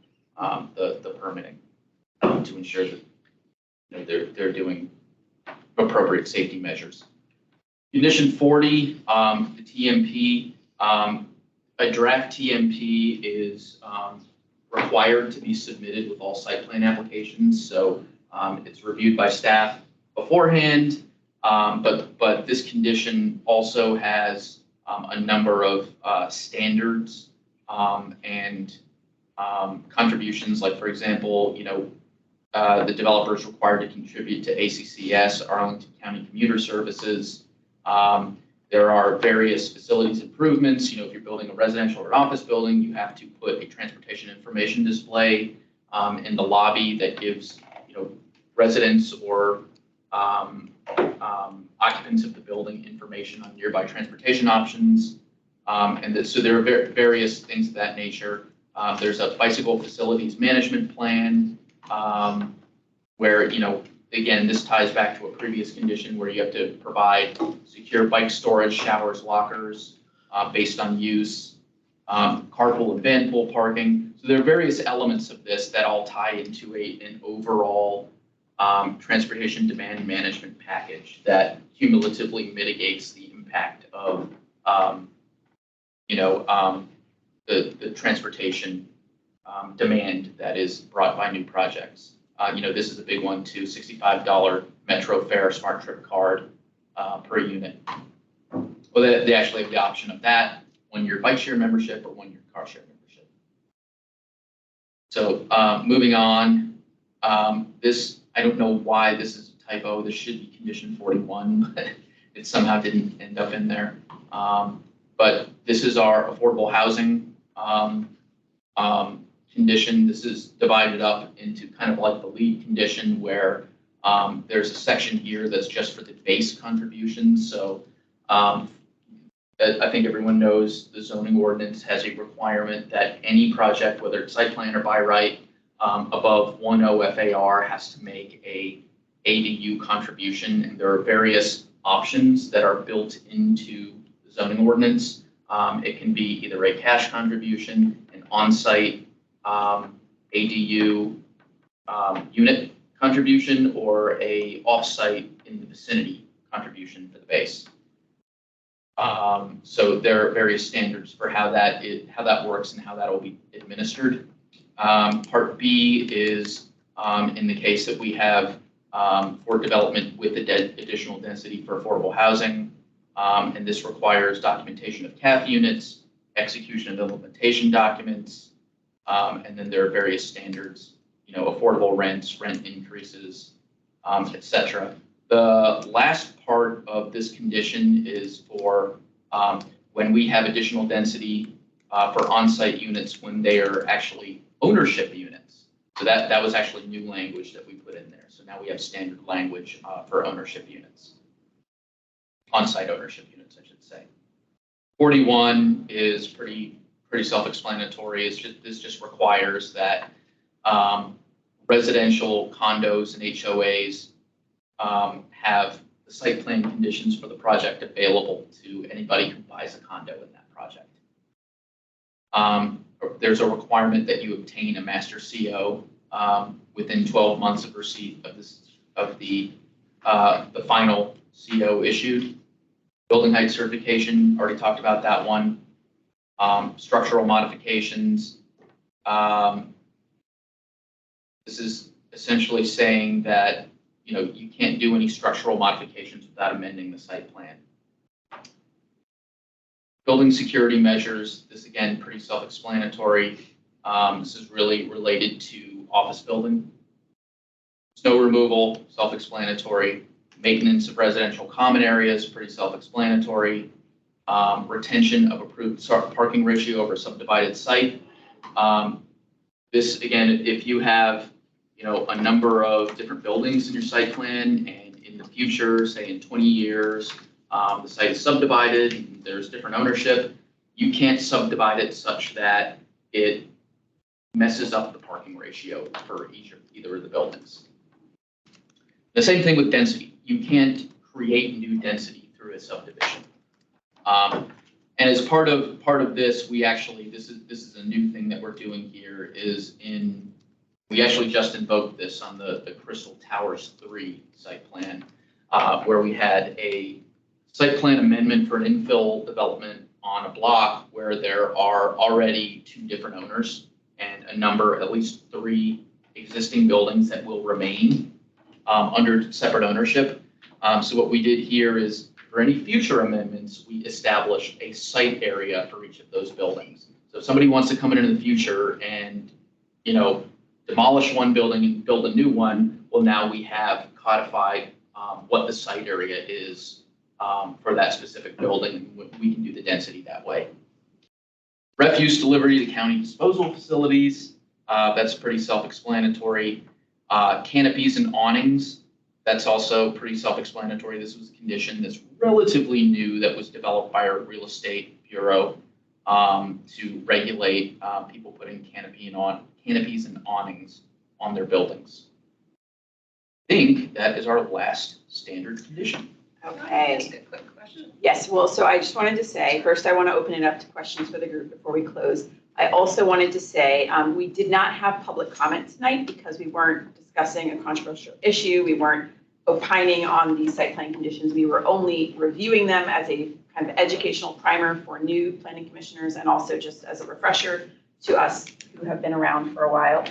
the permitting to ensure that they're doing appropriate safety measures. Condition 40, the TMP, a draft TMP is required to be submitted with all site plan applications. So it's reviewed by staff beforehand, but this condition also has a number of standards and contributions. Like, for example, the developer is required to contribute to ACCS, Arlington County Commuter Services. There are various facilities improvements. If you're building a residential or an office building, you have to put a transportation information display in the lobby that gives, residents or occupants of the building information on nearby transportation options. So there are various things of that nature. There's a bicycle facilities management plan where, again, this ties back to a previous condition where you have to provide secure bike storage, showers, lockers based on use, carpool and van pool parking. So there are various elements of this that all tie into an overall transportation demand management package that cumulatively mitigates the impact of, the transportation demand that is brought by new projects. This is a big one too, $65 Metro Fare Smart Trip card per unit. Well, they actually have the option of that, 1-year bike share membership or 1-year car share membership. So moving on, this, I don't know why this is a typo. This should be condition 41, but it somehow didn't end up in there. But this is our affordable housing condition. This is divided up into kind of like the lead condition where there's a section here that's just for the base contributions. So I think everyone knows the zoning ordinance has a requirement that any project, whether it's site plan or by right, above 10 FAR has to make a ADU contribution. And there are various options that are built into the zoning ordinance. It can be either a cash contribution, an on-site ADU unit contribution, or a off-site in the vicinity contribution for the base. So there are various standards for how that works and how that will be administered. Part B is in the case that we have for development with additional density for affordable housing, and this requires documentation of CAF units, execution of implementation documents, and then there are various standards, affordable rents, rent increases, etc. The last part of this condition is for when we have additional density for on-site units when they are actually ownership units. So that was actually new language that we put in there. So now we have standard language for ownership units, on-site ownership units, I should say. 41 is pretty self-explanatory. This just requires that residential condos and HOAs have the site plan conditions for the project available to anybody who buys a condo in that project. There's a requirement that you obtain a master CO within 12 months of receipt of the final CO issued. Building height certification, already talked about that one. Structural modifications. This is essentially saying that, you know, you can't do any structural modifications without amending the site plan. Building security measures, this again, pretty self-explanatory. This is really related to office building. Snow removal, self-explanatory. Maintenance of residential common areas, pretty self-explanatory. Retention of approved parking ratio over a subdivided site. This, again, if you have, you know, a number of different buildings in your site plan, and in the future, say in 20 years, the site is subdivided, and there's different ownership, you can't subdivide it such that it messes up the parking ratio for either of the buildings. The same thing with density. You can't create new density through a subdivision. And as part of this, we actually, this is a new thing that we're doing here, we actually just invoked this on the Crystal Towers 3 site plan, where we had a site plan amendment for an infill development on a block where there are already 2 different owners and a number, at least 3 existing buildings that will remain under separate ownership. So what we did here is, for any future amendments, we establish a site area for each of those buildings. So if somebody wants to come in the future and, you know, demolish one building and build a new one, well, now we have codified what the site area is for that specific building, and we can do the density that way. Refuse delivery to county disposal facilities, that's pretty self-explanatory. Canopies and awnings, that's also pretty self-explanatory. This was a condition that's relatively new that was developed by our real estate bureau to regulate people putting canopies and awnings on their buildings. I think that is our last standard condition.
Okay.
Just a quick question. Yes, well, so I just wanted to say, first I want to open it up to questions for the group before we close. I also wanted to say we did not have public comment tonight because we weren't discussing a controversial issue. We weren't opining on these site plan conditions. We were only reviewing them as a kind of educational primer for new planning commissioners, and also just as a refresher to us who have been around for a while.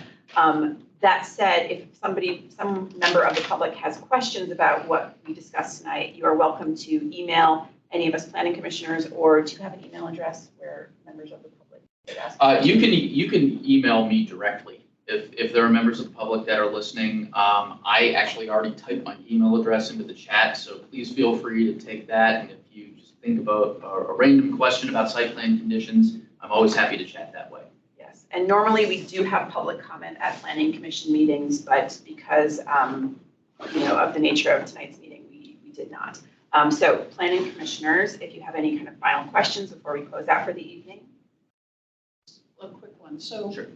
That said, if some member of the public has questions about what we discussed tonight, you are welcome to email any of us planning commissioners, or do you have an email address where members of the public could ask?
You can email me directly. If there are members of the public that are listening, I actually already typed my email address into the chat, so please feel free to take that. And if you just think about a random question about site plan conditions, I'm always happy to chat that way.
Yes, and normally we do have public comment at planning commission meetings, but because you know, of the nature of tonight's meeting, we did not. So planning commissioners, if you have any kind of final questions before we close out for the evening.
A quick one. So
Sure.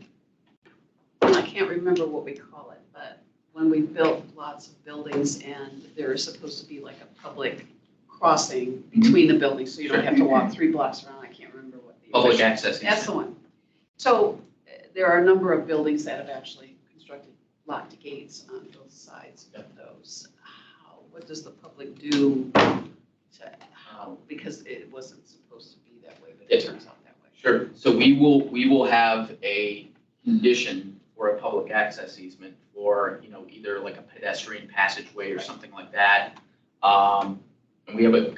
I can't remember what we call it, but when we built lots of buildings and there is supposed to be like a public crossing between the buildings, so you don't have to walk 3 blocks around. I can't remember what the
Public access.
That's the one. So there are a number of buildings that have actually constructed locked gates on both sides of those. What does the public do because it wasn't supposed to be that way, but it turns out that way.
Sure. So we will have a condition for a public access easement for, you know, either like a pedestrian passageway or something like that. And we have a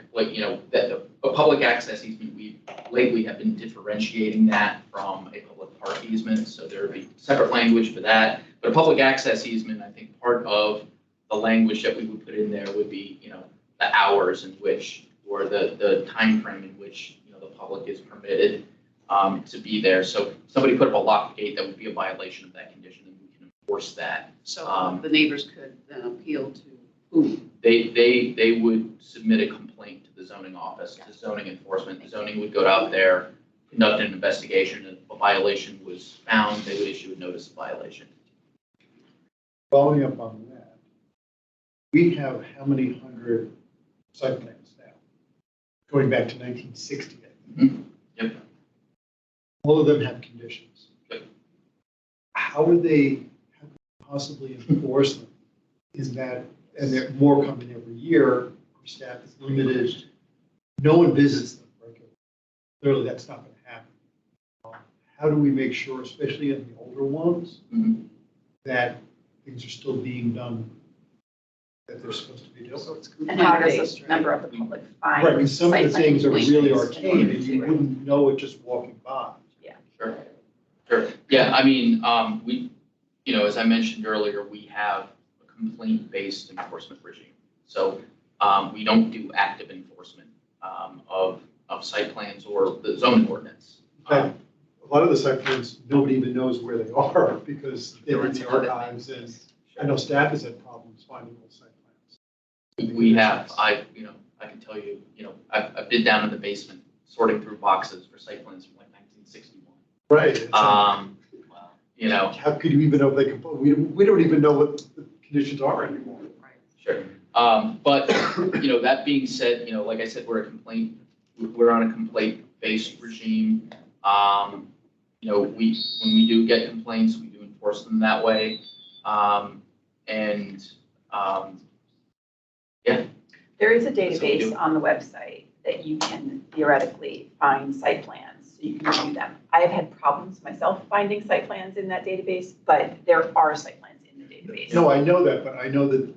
public access easement, we lately have been differentiating that from a public park easement. So there would be separate language for that. But a public access easement, I think part of the language that we would put in there would be, you know, the hours in which, or the time frame in which, you know, the public is permitted to be there. So if somebody put up a locked gate, that would be a violation of that condition, and we can enforce that.
So the neighbors could then appeal to who?
They would submit a complaint to the zoning office, to zoning enforcement. The zoning would go out there, conduct an investigation. If a violation was found, they would issue a notice of violation.
Following up on that, we have how many hundred site plans now, going back to 1960. I think.
Yep.
All of them have conditions.
Yep.
How can they possibly enforce them? Is that, and there are more coming every year, our staff is limited, no one visits them regularly. Clearly, that's not going to happen. How do we make sure, especially in the older ones,
Mhm.
that things are still being done that they're supposed to be doing?
So it's
And how does
complaint-based,
a
right?
member of the public find?
Right, because some of the
site plan
things are really
complaints in
arcane
order
and you
to-
wouldn't know it just walking by.
Sure. Sure. Yeah, I mean, we, as I mentioned earlier, we have a complaint-based enforcement regime. So we don't do active enforcement of site plans or the zoning ordinance.
In fact, a lot of the site plans, nobody even knows where they are because they're in the archives, and I know staff has had problems finding old site plans.
We have, I can tell you, I've been down in the basement sorting through boxes for site plans from like 1961.
Right. It's like, how could you even know if they can, we don't even know what the conditions are anymore.
Sure. But, that being said, like I said, we're on a complaint-based regime. When we do get complaints, we do enforce them that way.
There is a
That's what we
database
do.
on the website that you can theoretically find site plans, so you can review them. I have had problems myself finding site plans in that database, but there are site plans in the database.
No, I know that, but I know that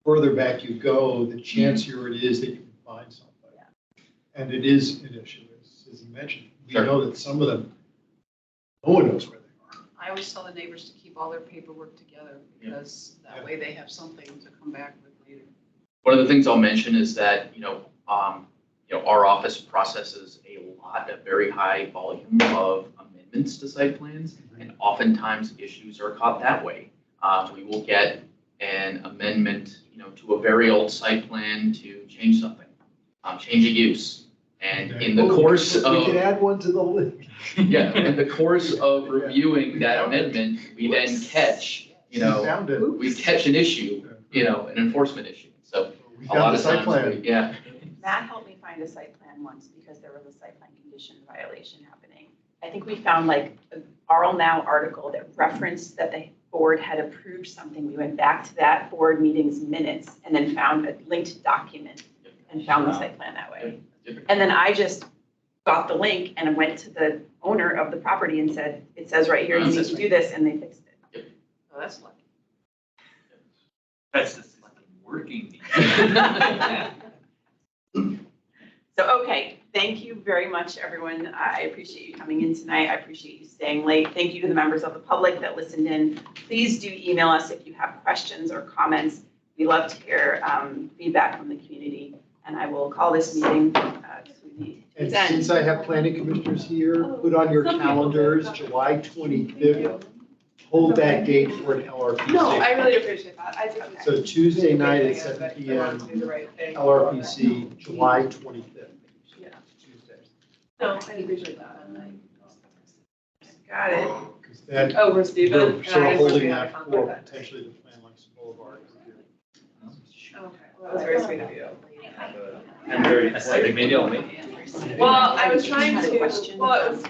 further back you go, the chancier it is that you can find something. And it is an issue, as you mentioned. We
Sure.
know that some of them, no one knows where they are.
I always tell the neighbors to keep all their paperwork together because that way they have something to come back with later.
One of the things I'll mention is that, our office processes a very high volume of amendments to site plans, and oftentimes issues are caught that way. We will get an amendment, to a very old site plan to change something, change a use. And in the course
We could
of,
add one to the list.
in the course of reviewing that amendment, we then catch,
Found it.
we catch an issue, an enforcement issue. So
We
a
found
lot
the
of
site
times,
plan.
yeah.
Matt helped me find a site plan once because there was a site plan condition violation happening. I think we found like an Arl Now article that referenced that the board had approved something. We went back to that board meeting's minutes and then found a linked document and found the site plan that way. And then I just got the link and went to the owner of the property and said, it says right here, you need to do this, and they fixed it.
Oh, that's lucky.
That's the system working.
So, okay, thank you very much, everyone. I appreciate you coming in tonight. I appreciate you staying late. Thank you to the members of the public that listened in. Please do email us if you have questions or comments. We love to hear feedback from the community. And I will call this meeting to the
And
end.
since I have planning commissioners here, put on your calendars, July 25th, hold that date for an LRPC.
No, I really appreciate that. I think.
So Tuesday night at 7 PM, LRPC, July 25th.
Yeah.
Tuesday.
No, I appreciate that.
Got it.
Because that,
Oh, we're Stephen.
we're
and
sort
I
of
just
holding
had a
that
conflict
for
that day.
potentially the Plan Lakes Boulevard.
Okay, well, that was very sweet of you.
10:30, maybe I'll make it.
Well, I was trying
Had a
to,
question.
well, it was.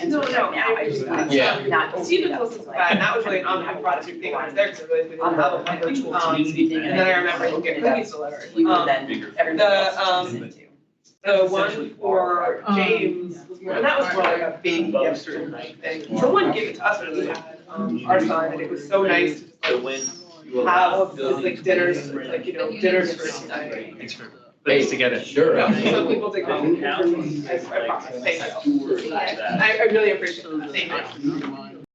No,
No, I just.
Yeah.
Not.
Stephen told us about it, and that was really, I brought it to you, I was there, because I really didn't have a
virtual
one.
Teams meeting.
And then I remember you get cookies delivered.
You would then, everybody else
The,
choose it too.
The one for James, and that was more like a big gift night thing. Someone gave it to us when we had, our son, and it was so nice to just like have those like dinners, like, dinners for tonight.
Thanks for putting this together.
Sure.
Some people think that. I promise, thank you. I really appreciate that, thank you.